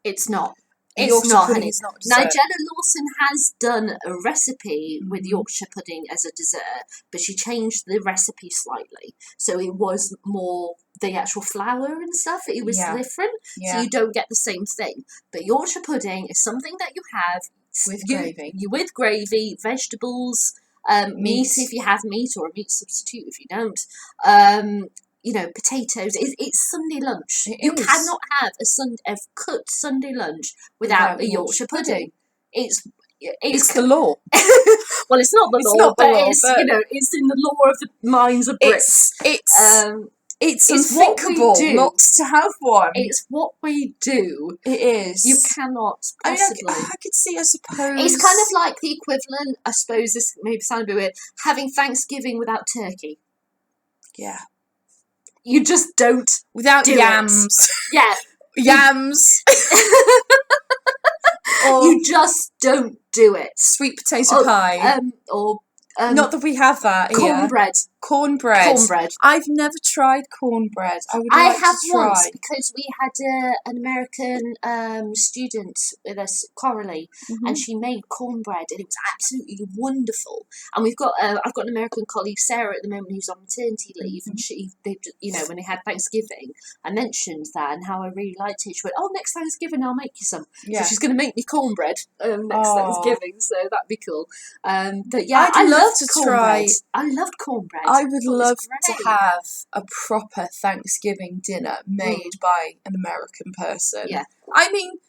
It's not. It's not, honey. It's not Nigella Lawson has done a recipe with Yorkshire pudding as a dessert, but she changed the recipe slightly. So it was more the actual flour and stuff. It was different. Yeah. So you don't get the same thing. But Yorkshire pudding is something that you have with gravy, vegetables, meat if you have meat, or a meat substitute if you don't. Potatoes. It's Sunday lunch. You cannot have a cooked Sunday lunch without a Yorkshire pudding. It's the law. Well, it's not the law, but it's in the law of the minds of Brits. It's unthinkable not to have one. It's what we do. It is. You cannot possibly. I could see, I suppose. It's kind of like the equivalent, I suppose this maybe sounds a bit weird, having Thanksgiving without turkey. Yeah. You just don't. Without yams. Yeah. Yams. You just don't do it. Sweet potato pie. Not that we have that here. Cornbread. I've never tried cornbread. I have once, because we had an American student with us, Coralie, and she made cornbread, and it was absolutely wonderful. And I've got an American colleague, Sarah, at the moment, who's on maternity leave, and when they had Thanksgiving, I mentioned that and how I really liked it. She went, "Oh, next Thanksgiving I'll make you some." Yeah. So she's going to make me cornbread next Thanksgiving, so that'd be cool. But yeah, I loved cornbread. I loved cornbread. I would love to have a proper Thanksgiving dinner made by an American person. Yeah. I mean,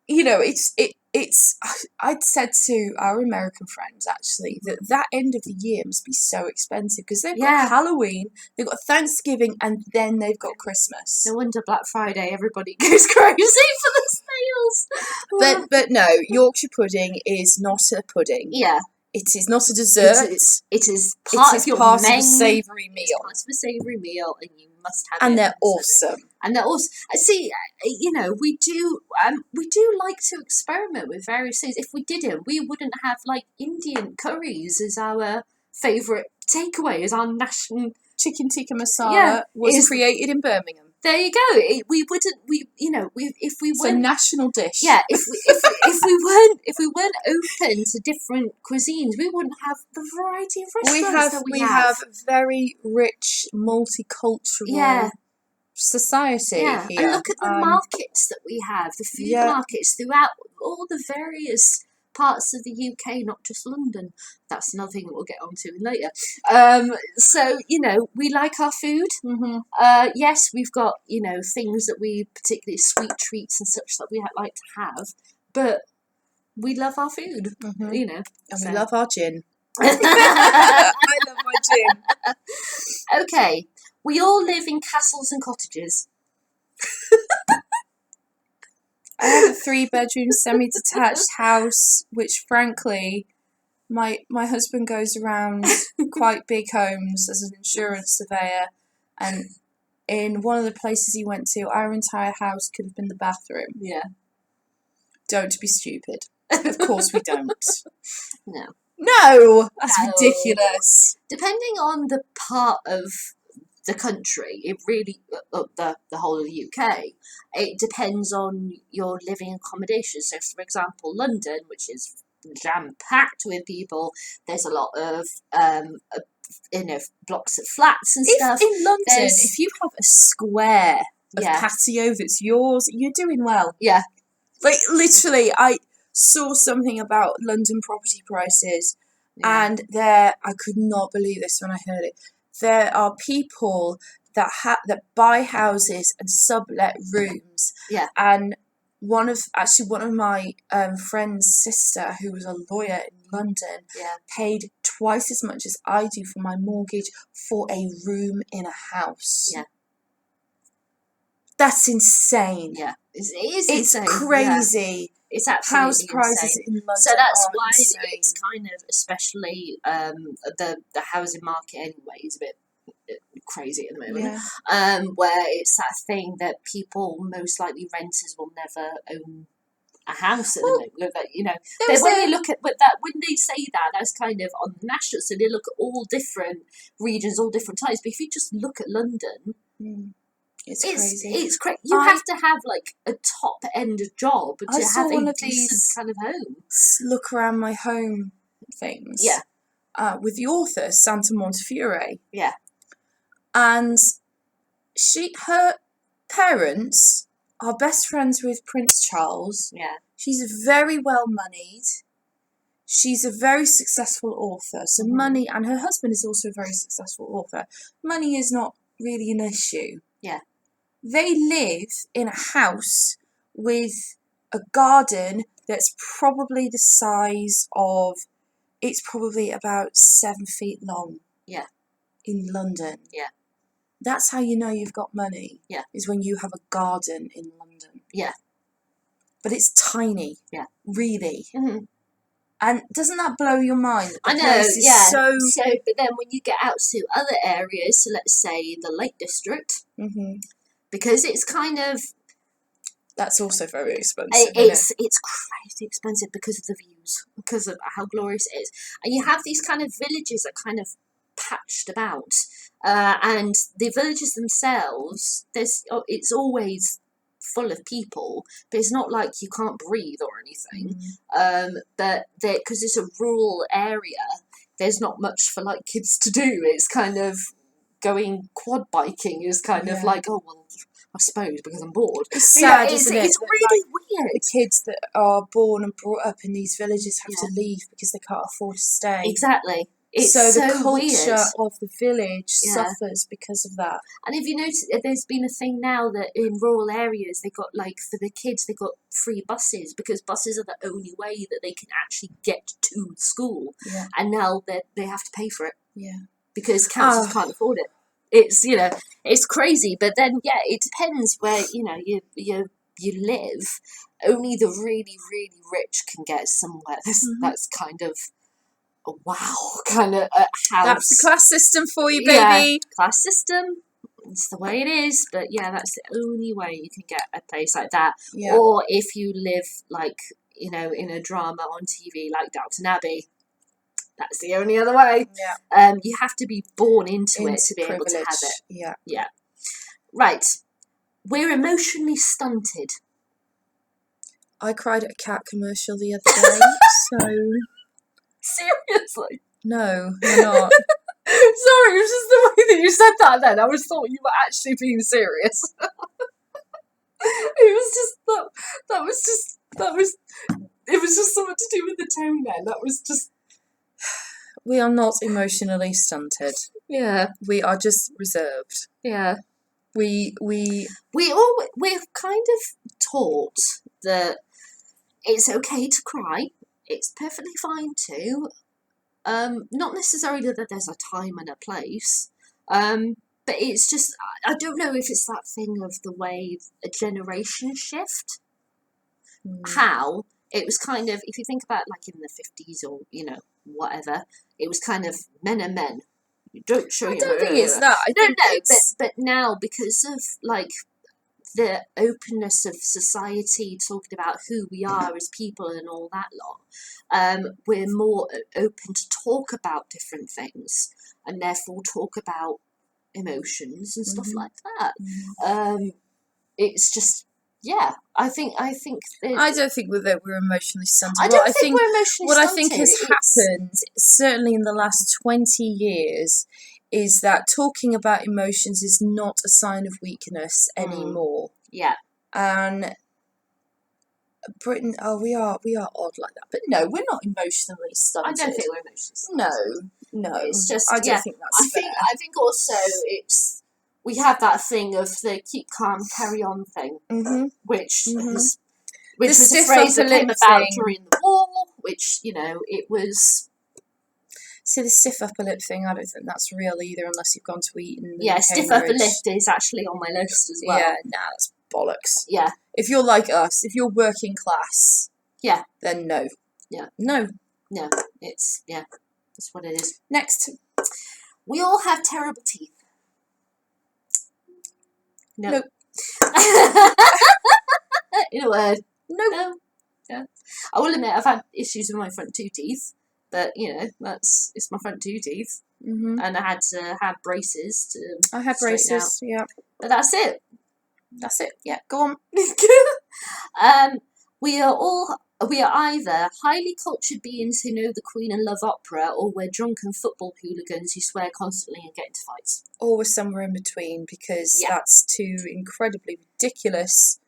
it's I'd said to our American friends, actually, that end of the year must be so expensive, because they've got Halloween, they've got Thanksgiving, and then they've got Christmas. No wonder Black Friday everybody goes crazy for the sales. But no, Yorkshire pudding is not a pudding. Yeah. It is not a dessert. It is part of a savoury meal. It's part of a savoury meal, and you must have it. And they're awesome. And they're awesome. See, we do like to experiment with various things. If we didn't, we wouldn't have like Indian curries as our favourite takeaway, as our national. Chicken tikka masala was created in Birmingham. There you go. If we weren't, it's a national dish. Yeah, if we weren't open to different cuisines, we wouldn't have the variety of restaurants we have. A very rich multicultural society here. And look at the markets that we have, the food markets throughout all the various parts of the UK, not just London. That's another thing that we'll get onto later. So, we like our food. Yes, we've got, things that we, particularly sweet treats and such, that we like to have, but we love our food, And we love our gin. I love my gin. Okay, we all live in castles and cottages. I have a 3-bedroom semi-detached house, which frankly My husband goes around quite big homes as an insurance surveyor, and in one of the places he went to, our entire house could have been the bathroom. Yeah. Don't be stupid. Of course we don't. No. No! That's No. ridiculous. Depending on the part of the country, it really, the whole of the UK, it depends on your living accommodation. So, for example, London, which is jam-packed with people, there's a lot of, blocks of flats and stuff. In London, There's- if you have a square of Yeah. patio that's yours, you're doing well. Yeah. Like, literally, I saw something about London property prices, Yeah. and I could not believe this when I heard it. There are people that buy houses and sublet rooms. Yeah. And one of my friend's sister, who was a lawyer in London, Yeah. paid twice as much as I do for my mortgage for a room in a house. Yeah. That's insane. Yeah. It is It's insane. crazy. Yeah. It's absolutely House prices insane. in London So that's are why insane. it's kind of, especially the housing market anyway, is a bit crazy at the moment. Yeah. Where it's that thing that people, most likely renters, will never own a house at the moment. That, when you look at when they say that, that's kind of on the national. So they look at all different regions, all different types. But if you just look at London. It's crazy. It's crazy. You have to have like a top end job to saw have one a of decent these kind of home. Look around my home things. Yeah. With the author Santa Montefiore. Yeah. And her parents are best friends with Prince Charles. Yeah. She's very well moneyed. She's a very successful author. So money, and her husband is also a very successful author. Money is not really an issue. Yeah. They live in a house with a garden that's probably the size of, it's probably about 7 feet long. Yeah. In London. Yeah. That's how you know you've got money. Yeah. Is when you have a garden in London. Yeah. But it's tiny. Yeah. Really. Mm-hmm. And doesn't that blow your mind? I know, place is yeah. So, but then when you get out to other areas, so let's say the Lake District, because it's kind of, that's also very expensive. It's crazy expensive because of the views, because of how glorious it is, and you have these kind of villages that kind of patched about, and the villages themselves, it's always full of people, but it's not like you can't breathe or anything. But because it's a rural area, there's not much for like kids to do. It's kind of going quad biking is kind of like, oh well, I suppose because I'm bored. It's sad, isn't it? It's really weird. The kids that are born and brought up in these villages have to leave because they can't afford to stay. Exactly. It's so the culture weird. of the village suffers because of that. And if you notice, there's been a thing now that in rural areas they got, like, for the kids, they got free buses because buses are the only way that they can actually get to school. Yeah. And now they have to pay for it. Yeah. Because councils can't afford it. It's it's crazy. But then it depends where you live. Only the really, really rich can get somewhere that's kind of a wow kind of house. That's the class system for you, baby. Yeah, class system. It's the way it is. But that's the only way you can get a place like that. Yeah. Or if you live like in a drama on TV like Downton Abbey. That's the only other way. Yeah. You have to be born into it to be able to have it. Yeah. Yeah. Right. We're emotionally stunted. I cried at a cat commercial the other day, so... Seriously? No, you're not. Sorry, it was just the way that you said that then. I was thought you were actually being serious. It was just, it was just something to do with the tone then. That was just... We are not emotionally stunted. Yeah. We are just reserved. Yeah. We're kind of taught that it's okay to cry. It's perfectly fine to. Not necessarily that there's a time and a place. But it's just, I don't know if it's that thing of the way a generation shift. How it was kind of, if you think about like in the 50s or, whatever. It was kind of men are men. You don't show I your. don't think it's that. I No, think no, it's... but now because of like the openness of society, talking about who we are as people and all that lot, we're more open to talk about different things and therefore talk about emotions and stuff like that. It's just, yeah, I think I don't think that we're emotionally stunted. I don't think we're emotionally what stunted. I think has happened, certainly in the last 20 years, is that talking about emotions is not a sign of weakness anymore. Yeah. And Britain, we are odd like that. But no, we're not emotionally stunted. I don't think we're emotionally stunted. No. It's just, I don't think that's fair. I think also it's, we have that thing of the keep calm, carry on thing, which was a phrase that came about during the war, which, you know, it was... See, the stiff upper lip thing, I don't think that's real either, unless you've gone to Eton. Yeah, stiff upper lip is actually on my list as well. Yeah, that's bollocks. Yeah. If you're like us, if you're working class, then no. Yeah. No, it's, that's what it is. Next. We all have terrible teeth. No. Nope. In a word. No. Yeah. I will admit I've had issues with my front two teeth, but you know, it's my front two teeth, and I had to have braces to. I had braces, out. But that's it. Yeah, go on. We are either highly cultured beings who know the Queen and love opera, or we're drunken football hooligans who swear constantly and get into fights. Or we're somewhere in between, because that's two incredibly ridiculous,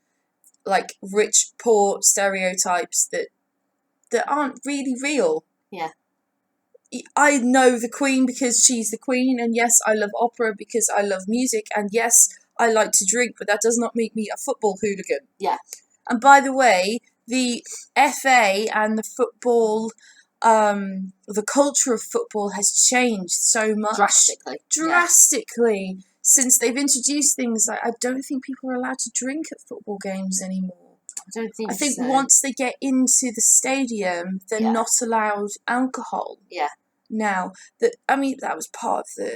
like, rich, poor stereotypes that aren't really real. Yeah. I know the Queen because she's the Queen, and yes, I love opera because I love music, and yes, I like to drink, but that does not make me a football hooligan. Yeah. And by the way, the FA and the football, the culture of football has changed so much. Drastically. Since they've introduced things like, I don't think people are allowed to drink at football games anymore. I think so. Once they get into the stadium, they're not allowed alcohol. Yeah. Now, that was part of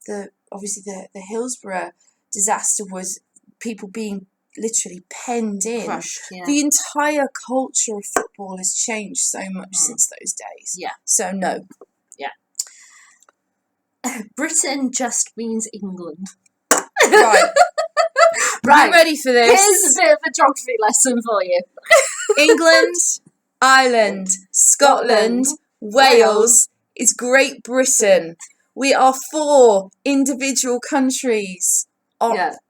the obviously the Hillsborough disaster, was people being literally penned in. Crushed, The entire culture of football has changed so much since those days. Yeah. So no. Yeah. Britain just means England. Right. Right. You ready for this? Here's a bit of a geography lesson for you. England, Ireland, Scotland, Wales is Great Britain. We are 4 individual countries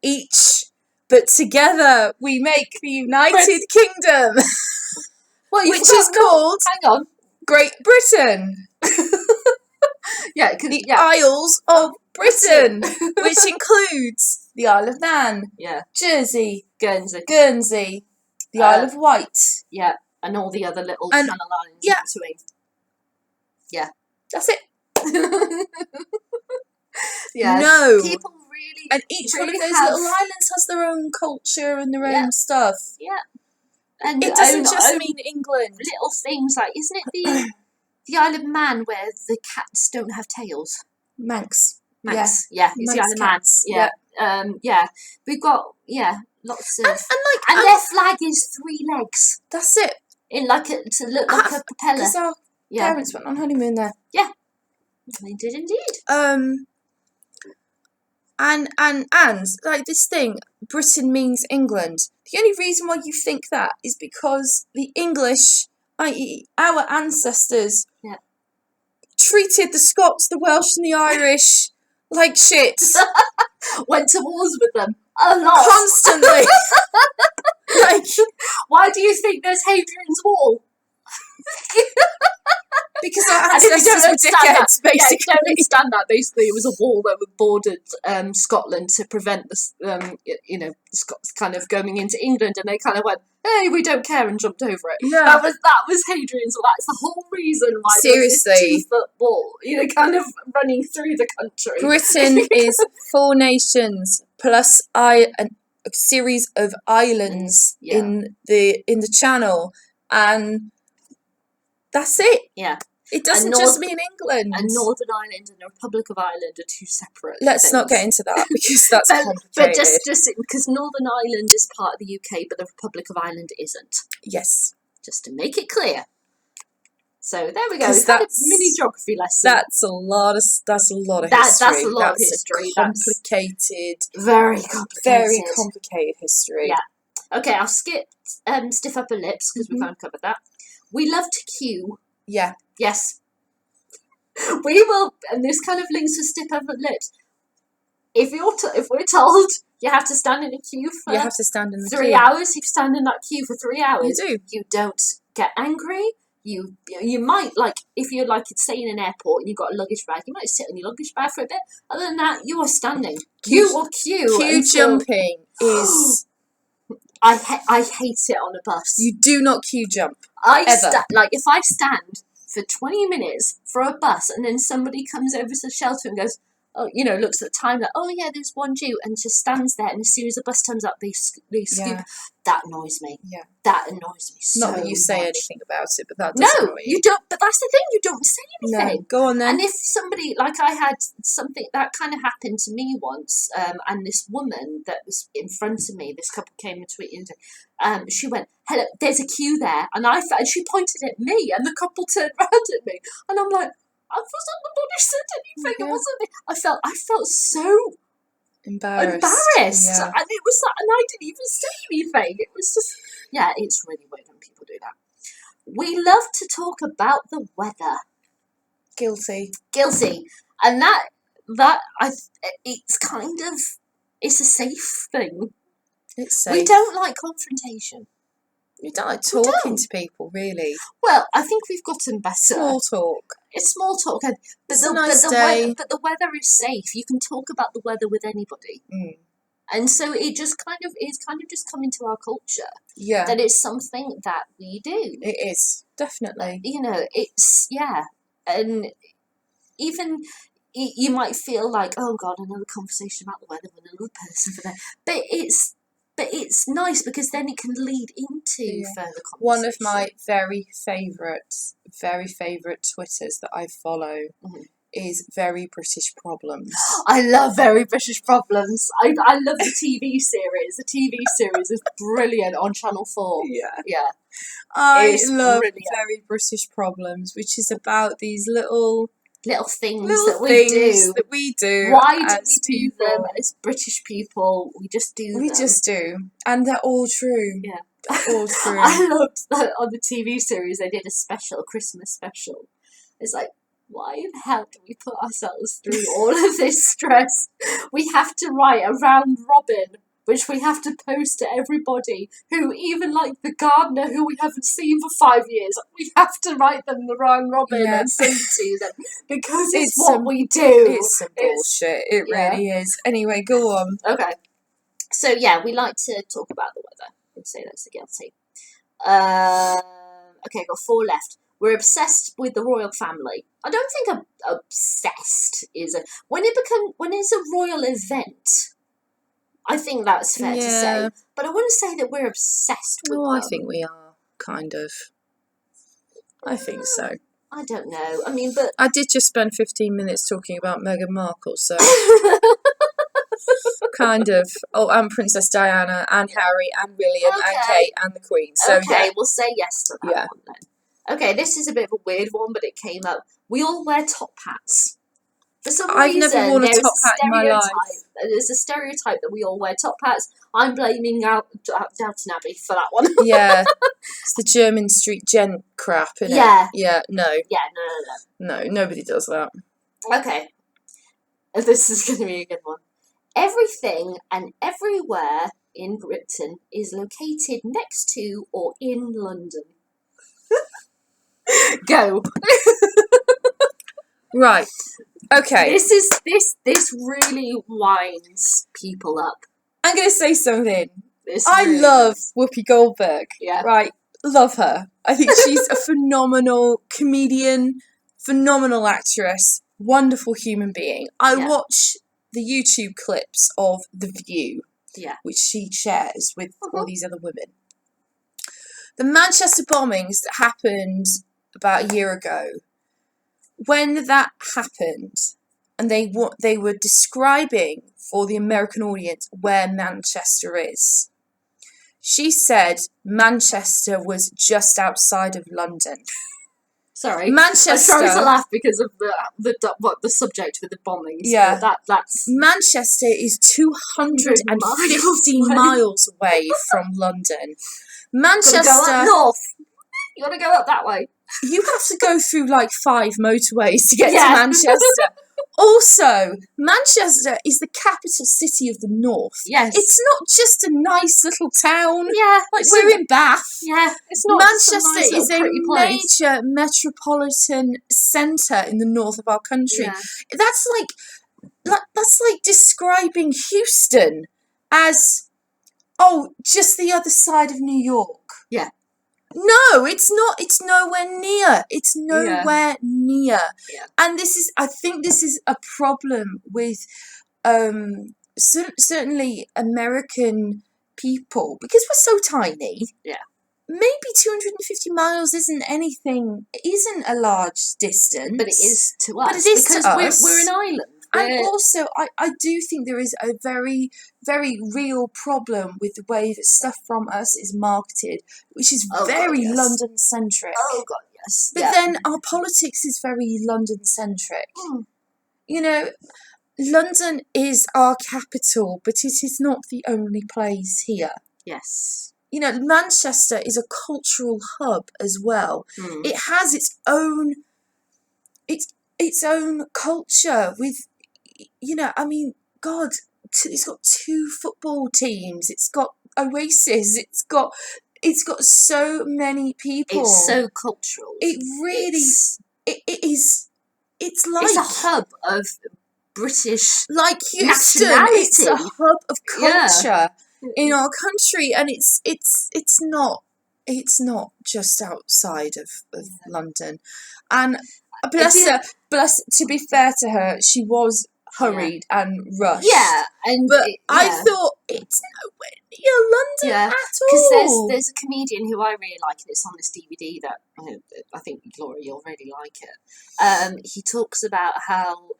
each, but together we make the United Kingdom, which is called Great Britain. The Isles of Britain, which includes the Isle of Man, Jersey, Guernsey, the Isle of Wight, and all the other little Channel Islands in between. Yeah, that's it. No, people really, and each one of those little islands has their own culture and their own stuff. Yeah, and it doesn't just mean England. Little things like, isn't it the Isle of Man where the cats don't have tails? Manx. It's the Isle of Man. Yeah. We've got lots of and their flag is 3 legs. That's it. In to look like a propeller. Because our parents went on honeymoon there. Yeah, they did indeed. And like this thing, Britain means England. The only reason why you think that is because the English, i.e. our ancestors, treated the Scots, the Welsh and the Irish like shit. Went to wars with them a lot. Constantly. Why do you think there's Hadrian's Wall? Because our ancestors were dickheads, basically. Yeah, if you don't understand that, basically it was a wall that bordered Scotland to prevent the Scots kind of going into England, and they kind of went, hey, we don't care, and jumped over it. Yeah. That was Hadrian's Wall. That's the whole reason why seriously, there's this 2-foot wall, kind of running through the country. Britain is 4 nations plus a series of islands in the Channel, and that's it. Yeah. It doesn't And just mean England. And Northern Ireland and the Republic of Ireland are two separate Let's things. not get into that because that's complicated. But just because Northern Ireland is part of the UK, but the Republic of Ireland isn't. Yes. Just to make it clear. So there we go. 'Cause We've had a that's- mini geography lesson. That's a lot of history. That's a lot of history. Complicated. Very complicated. Very complicated history. Yeah. Okay, I'll skip stiff upper lips because we've kind of covered that. We love to queue. Yeah. Yes. We will, and this kind of links with stiff upper lips. If we're told you have to stand in a queue for You have to stand in the 3 queue. hours, you stand in that queue for 3 hours. You do. You don't get angry. You might, like, if you're like say in an airport and you've got a luggage bag, you might sit on your luggage bag for a bit. Other than that, you are standing. You will queue. Queue jumping is. I hate it on a bus. You do not queue jump. Like if I stand for 20 minutes for a bus and then somebody comes over to the shelter and goes, oh, looks at the time like, oh yeah, there's one due, and just stands there, and as soon as the bus turns up, they scoop. Yeah. That annoys me. Yeah. That annoys me so Not that you say much. anything about it, but that does annoy You don't. But that's the thing. You don't say anything. No, go on then. And if somebody, like I had something that kind of happened to me once, and this woman that was in front of me, this couple came and tweeted, she went, hello, there's a queue there. And she pointed at me, and the couple turned around at me. And I'm like, I wasn't the one who said anything. Yeah. It wasn't me. I felt so embarrassed. Yeah. And it was like, and I didn't even say anything. It was just, yeah, it's really weird when people do that. We love to talk about the weather. Guilty. And it's kind of, it's a safe thing. It's safe. We don't like confrontation. You don't like talking to people, really. Well, I think we've gotten better. Small talk. It's small talk, but It's a nice day. the weather is safe. You can talk about the weather with anybody, and so it just kind of just come into our culture. Yeah, that it's something that we do. it is definitely. It's and even you might feel like, oh God, another conversation about the weather with another person for that, but it's nice because then it can lead into further conversation. One of my very favourite Twitters that I follow is Very British Problems. I love Very British Problems. I love the TV series. The TV series is brilliant on Channel 4. Yeah. I love Very British Problems, which is about these little things that we do. Why do we do them as British people? We just do them. We just do. And they're all true. Yeah. They're all true. I loved that on the TV series they did a Christmas special. It's like, why the hell do we put ourselves through all of this stress? We have to write a round robin, which we have to post to everybody who, even like the gardener who we haven't seen for 5 years, we have to write them the round robin and send it to them because it's what we do. It's some bullshit. It really is. Anyway, go on. Okay. So yeah, we like to talk about the weather. I'd say that's a guilty. Okay, I've got 4 left. We're obsessed with the royal family. I don't think obsessed is when it's a royal event. I think that's fair to say. But I wouldn't say that we're obsessed with them. I think we are, kind of. I think so. I don't know. I mean, but... I did just spend 15 minutes talking about Meghan Markle, so... kind of. Oh, and Princess Diana, and Harry, and William, and Kate, and the Queen. So, we'll say yes to that one then. Okay, this is a bit of a weird one, but it came up. We all wear top hats. For some reason, never worn a top hat in my life. There's a stereotype that we all wear top hats. I'm blaming Downton Abbey for that one. Yeah. It's the German street gent crap, isn't it? Yeah, no. Yeah, no. No, nobody does that. Okay. This is going to be a good one. Everything and everywhere in Britain is located next to or in London. Go. Right. Okay. This really winds people up. I'm going to say something. I love Whoopi Goldberg. Yeah. Right. Love her. I think she's a phenomenal comedian, phenomenal actress, wonderful human being. I watch the YouTube clips of The View, which she shares with all these other women. The Manchester bombings that happened about a year ago, when that happened, and they were describing for the American audience where Manchester is, she said Manchester was just outside of London. Sorry, Manchester. I trying to laugh because of the subject with the bombings. Yeah, that's Manchester is 250 miles away from London. Manchester. Gotta go up north. You gotta go up that way. You have to go through like 5 motorways to get to Manchester. Also, Manchester is the capital city of the north. Yes. It's not just a nice little town. Yeah. Like we're in Bath. Yeah. It's not. Manchester is a major metropolitan centre in the north of our country. Yeah. That's like describing Houston as, oh, just the other side of New York. Yeah. No, it's not. It's nowhere near. It's nowhere near. Yeah. And I think this is a problem with certainly American people, because we're so tiny. Yeah. Maybe 250 miles isn't a large distance. But it is to us. But it is because to us. We're an island. And also, I do think there is a very, very real problem with the way that stuff from us is marketed, which is very London-centric. Oh, God, yes. But then our politics is very London-centric. You know, London is our capital, but it is not the only place here. Yes. You know, Manchester is a cultural hub as well. It has its own culture with, you know, I mean, God, it's got 2 football teams. It's got Oasis. It's got so many people. It's so cultural. It really it is. It's like it's a hub of British, like Houston. It's a hub of culture in our country, and it's not just outside of London. And bless her. To be fair to her, she was hurried and rushed. Yeah, I thought it's nowhere near London at all. Because there's a comedian who I really like, and it's on this DVD that I think, Laura, you'll really like it. He talks about how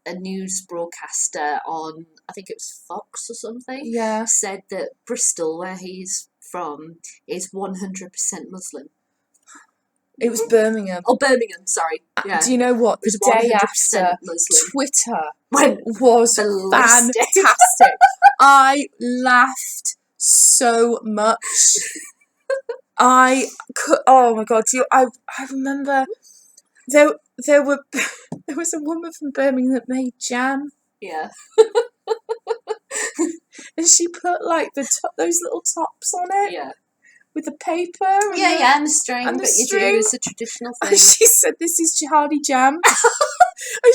a news broadcaster on, I think it was Fox or something, said that Bristol, where he's from, is 100% Muslim. It was Birmingham. Oh, Birmingham, sorry. Yeah. Do you know what? The day after, Muslim. Twitter was fantastic. I laughed so much. Oh my God. I remember there was a woman from Birmingham that made jam. Yeah. And she put like those little tops on it. Yeah. With the paper. And the string. And the string. It's a traditional thing. And she said, "This is jihadi jam." And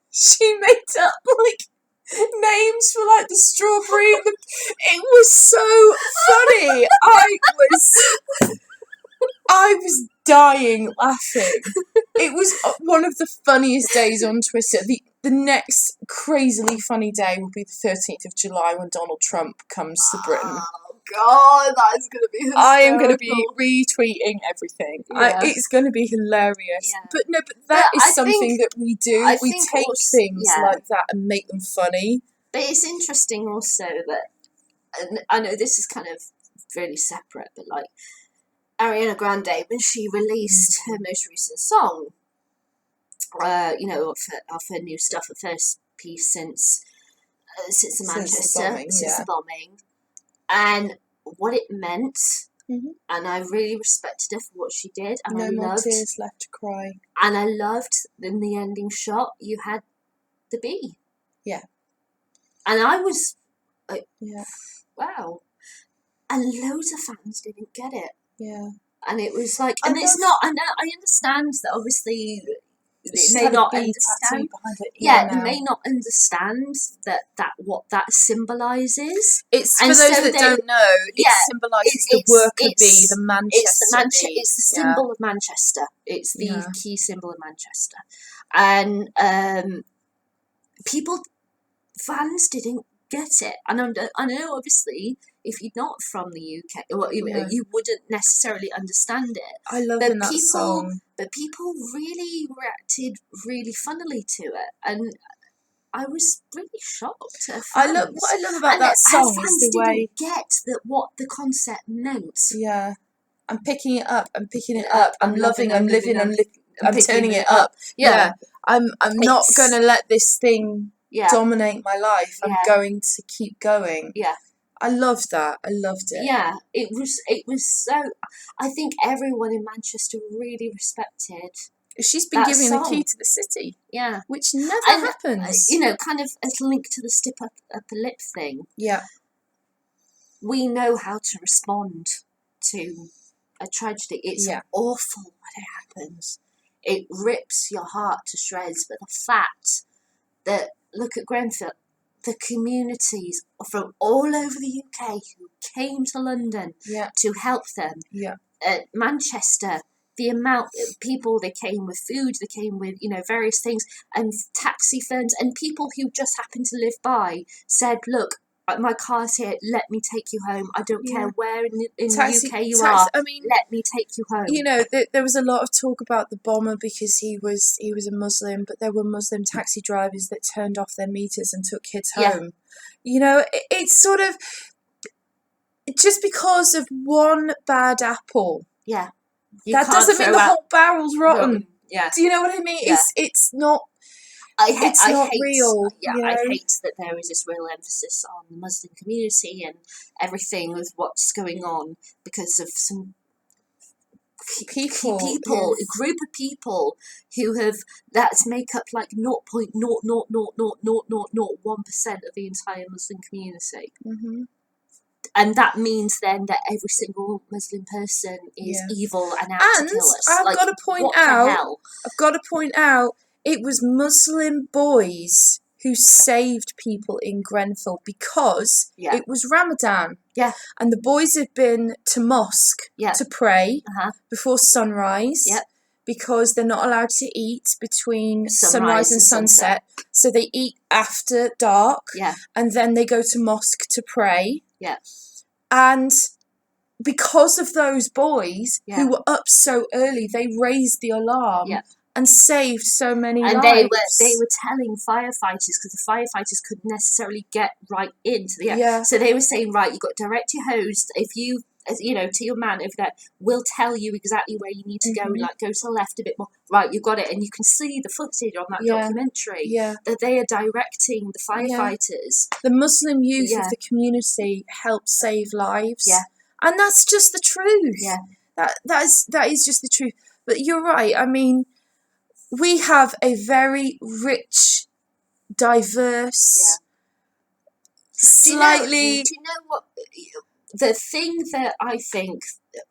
she made up like names for like the strawberry. It was so funny. I was dying laughing. It was one of the funniest days on Twitter. The next crazily funny day will be the 13th of July when Donald Trump comes to Britain. God, that is going to be hysterical. I am going to be retweeting everything. Yeah. It's going to be hilarious. Yeah. But that is something that we do. We take things like that and make them funny. But it's interesting also that, and I know this is kind of really separate, but like Ariana Grande, when she released her most recent song, you know, of her new stuff, her first piece since the Manchester, since the bombing. And what it meant, and I really respected her for what she did, and no more tears left to cry. And I loved in the ending shot you had the bee. Yeah. And I was like, wow. And loads of fans didn't get it. Yeah. And it was like, and it's not. I understand that obviously. They may not understand. They may not understand that what that symbolises. It's for those that don't know. It symbolises the worker bee, the Manchester bee. It's the symbol of Manchester. It's the key symbol of Manchester, and fans didn't get it. And I know, obviously, if you're not from the UK, well, Yeah. you wouldn't necessarily understand it. I love But in that song. But people really reacted really funnily to it, and I was really shocked at What I love about that song is the way. didn't get that what the concept meant. Yeah, I'm picking it up. I'm picking it up. I'm loving. I'm living. I'm picking turning it up. Yeah. I'm not gonna let this thing dominate my life. I'm Yeah. going to keep going. Yeah. I loved that. I loved it. Yeah, it was so. I think everyone in Manchester really respected. She's been that given the key song. to the city, Yeah, which never And, happens. kind of as a link to the stip up the lip thing. Yeah, We know how to respond to a tragedy. It's awful when it happens. It rips your heart to shreds. But the fact that, look at Grenfell, the communities from all over the UK who came to London to help them. Yeah. Manchester, the amount of people they came with food, they came with, various things, and taxi firms, and people who just happened to live by said, look, my car's here, let me take you home. I don't care where in the UK you are, I mean, let me take you home. There was a lot of talk about the bomber because he was a Muslim, but there were Muslim taxi drivers that turned off their meters and took kids home. It's sort of just because of one bad apple. Yeah. That doesn't mean the whole barrel's rotten. Yeah. Do you know what I mean? Yeah. It's not. I not hate, real. I hate that there is this real emphasis on the Muslim community and everything with what's going on because of some people, a group of people who that's make up like 0.0000001% of the entire Muslim community. Mm-hmm. And that means then that every single Muslim person is evil and out to kill us. I've got to point out, it was Muslim boys who saved people in Grenfell because it was Ramadan. Yeah. And the boys had been to mosque to pray before sunrise. Yeah. Because they're not allowed to eat between sunrise and sunset. So they eat after dark. Yeah. And then they go to mosque to pray. Yeah. And because of those boys who were up so early, they raised the alarm and saved so many lives. And they were telling firefighters, because the firefighters couldn't necessarily get right into the air. So they were saying, right, you've got to direct your hose. If you, to your man over there, we'll tell you exactly where you need to go. Like, go to the left a bit more. Right, you've got it. And you can see the footage on that documentary that they are directing the firefighters. The Muslim youth of the community help save lives. Yeah. And that's just the truth. Yeah. That is just the truth. But you're right. I mean, we have a very rich, diverse, slightly... Do you know what... The thing that I think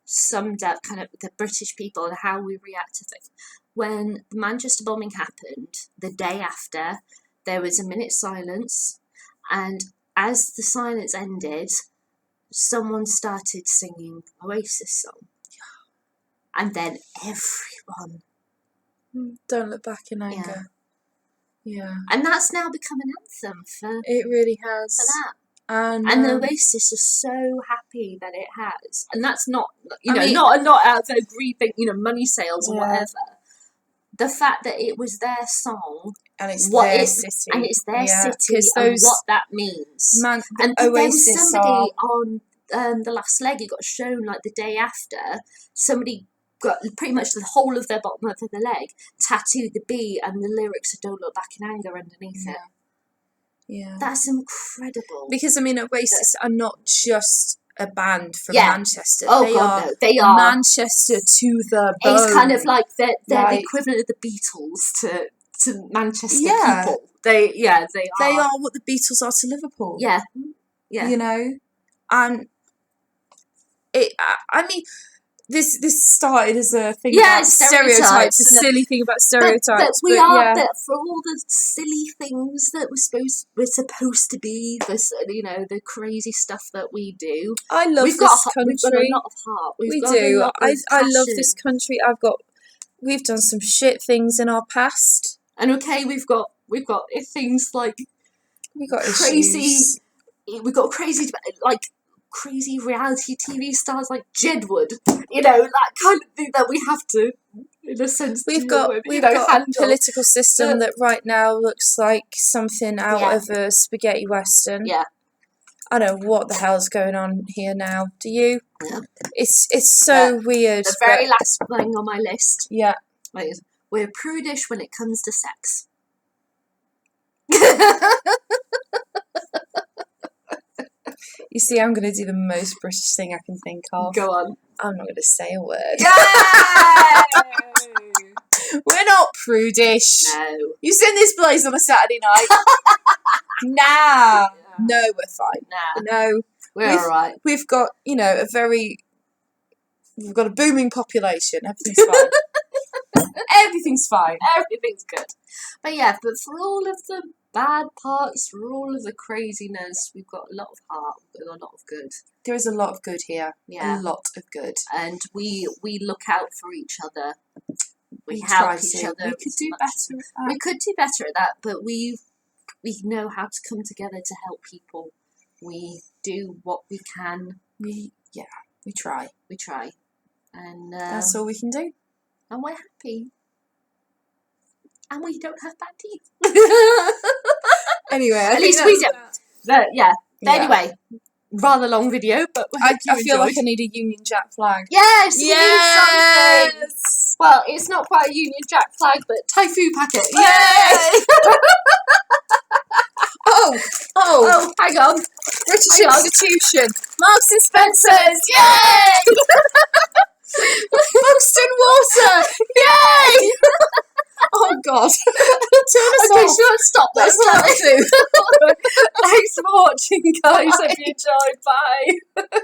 summed up kind of the British people and how we react to things, when the Manchester bombing happened, the day after, there was a minute's silence, and as the silence ended, someone started singing Oasis song. And then everyone... Don't look back in anger. Yeah. And that's now become an anthem for... It really has. For that. And the Oasis are so happy that it has, and that's not not out there grieving money sales or whatever. The fact that it was their song and it's their city, and it's their city, and what that means. And there was somebody on the last leg. It got shown like the day after. Somebody got pretty much the whole of their bottom of the leg tattooed the B and the lyrics of "Don't Look Back in Anger" underneath it. Yeah. That's incredible. Because, I mean, Oasis are not just a band from Manchester. Oh, they are Manchester to the bone. It's kind of like they're the equivalent of the Beatles to Manchester people. They are. They are what the Beatles are to Liverpool. Yeah. And I mean... This started as a thing about stereotypes, a silly thing about stereotypes. But for all the silly things that we're supposed to be, the crazy stuff that we do. I love this country. We've got a lot of heart. We do. I love this country. We've done some shit things in our past. And we've got things like we got crazy. Issues. We've got crazy like crazy reality TV stars like Jedward, that kind of thing that we have to, in a sense, We've got a handle. political system that right now looks like something out of a spaghetti western. Yeah. I don't know what the hell's going on here now. Do you? Yeah. It's so weird. The very last thing on my list. Yeah. Is we're prudish when it comes to sex. You see, I'm going to do the most British thing I can think of. Go on. I'm not going to say a word. Yay! We're not prudish. No. You send this place on a Saturday night. Nah. No, we're fine. Nah. No. We're alright. We've got, we've got a booming population. Everything's fine. Everything's fine. Everything's good. But for all of the bad parts, for all of the craziness, we've got a lot of heart, we've got a lot of good. There is a lot of good here. Yeah. A lot of good. And we look out for each other. We try help each other. We could do better at that. We could do better at that, but we know how to come together to help people. We do what we can. We try. We try. And that's all we can do. And we're happy. And we don't have bad teeth. Anyway, at least we don't. But anyway, rather long video, but I feel like I need a Union Jack flag. Yes, we need something. Well, it's not quite a Union Jack flag, but Typhoon packet. Yay! Oh, hang on. British institution. Marks and Spencer's. Yay! Buxton Water. Yay! Oh God. Okay, sure, stop. Let's Thanks for watching, guys. Hope you enjoyed. Bye.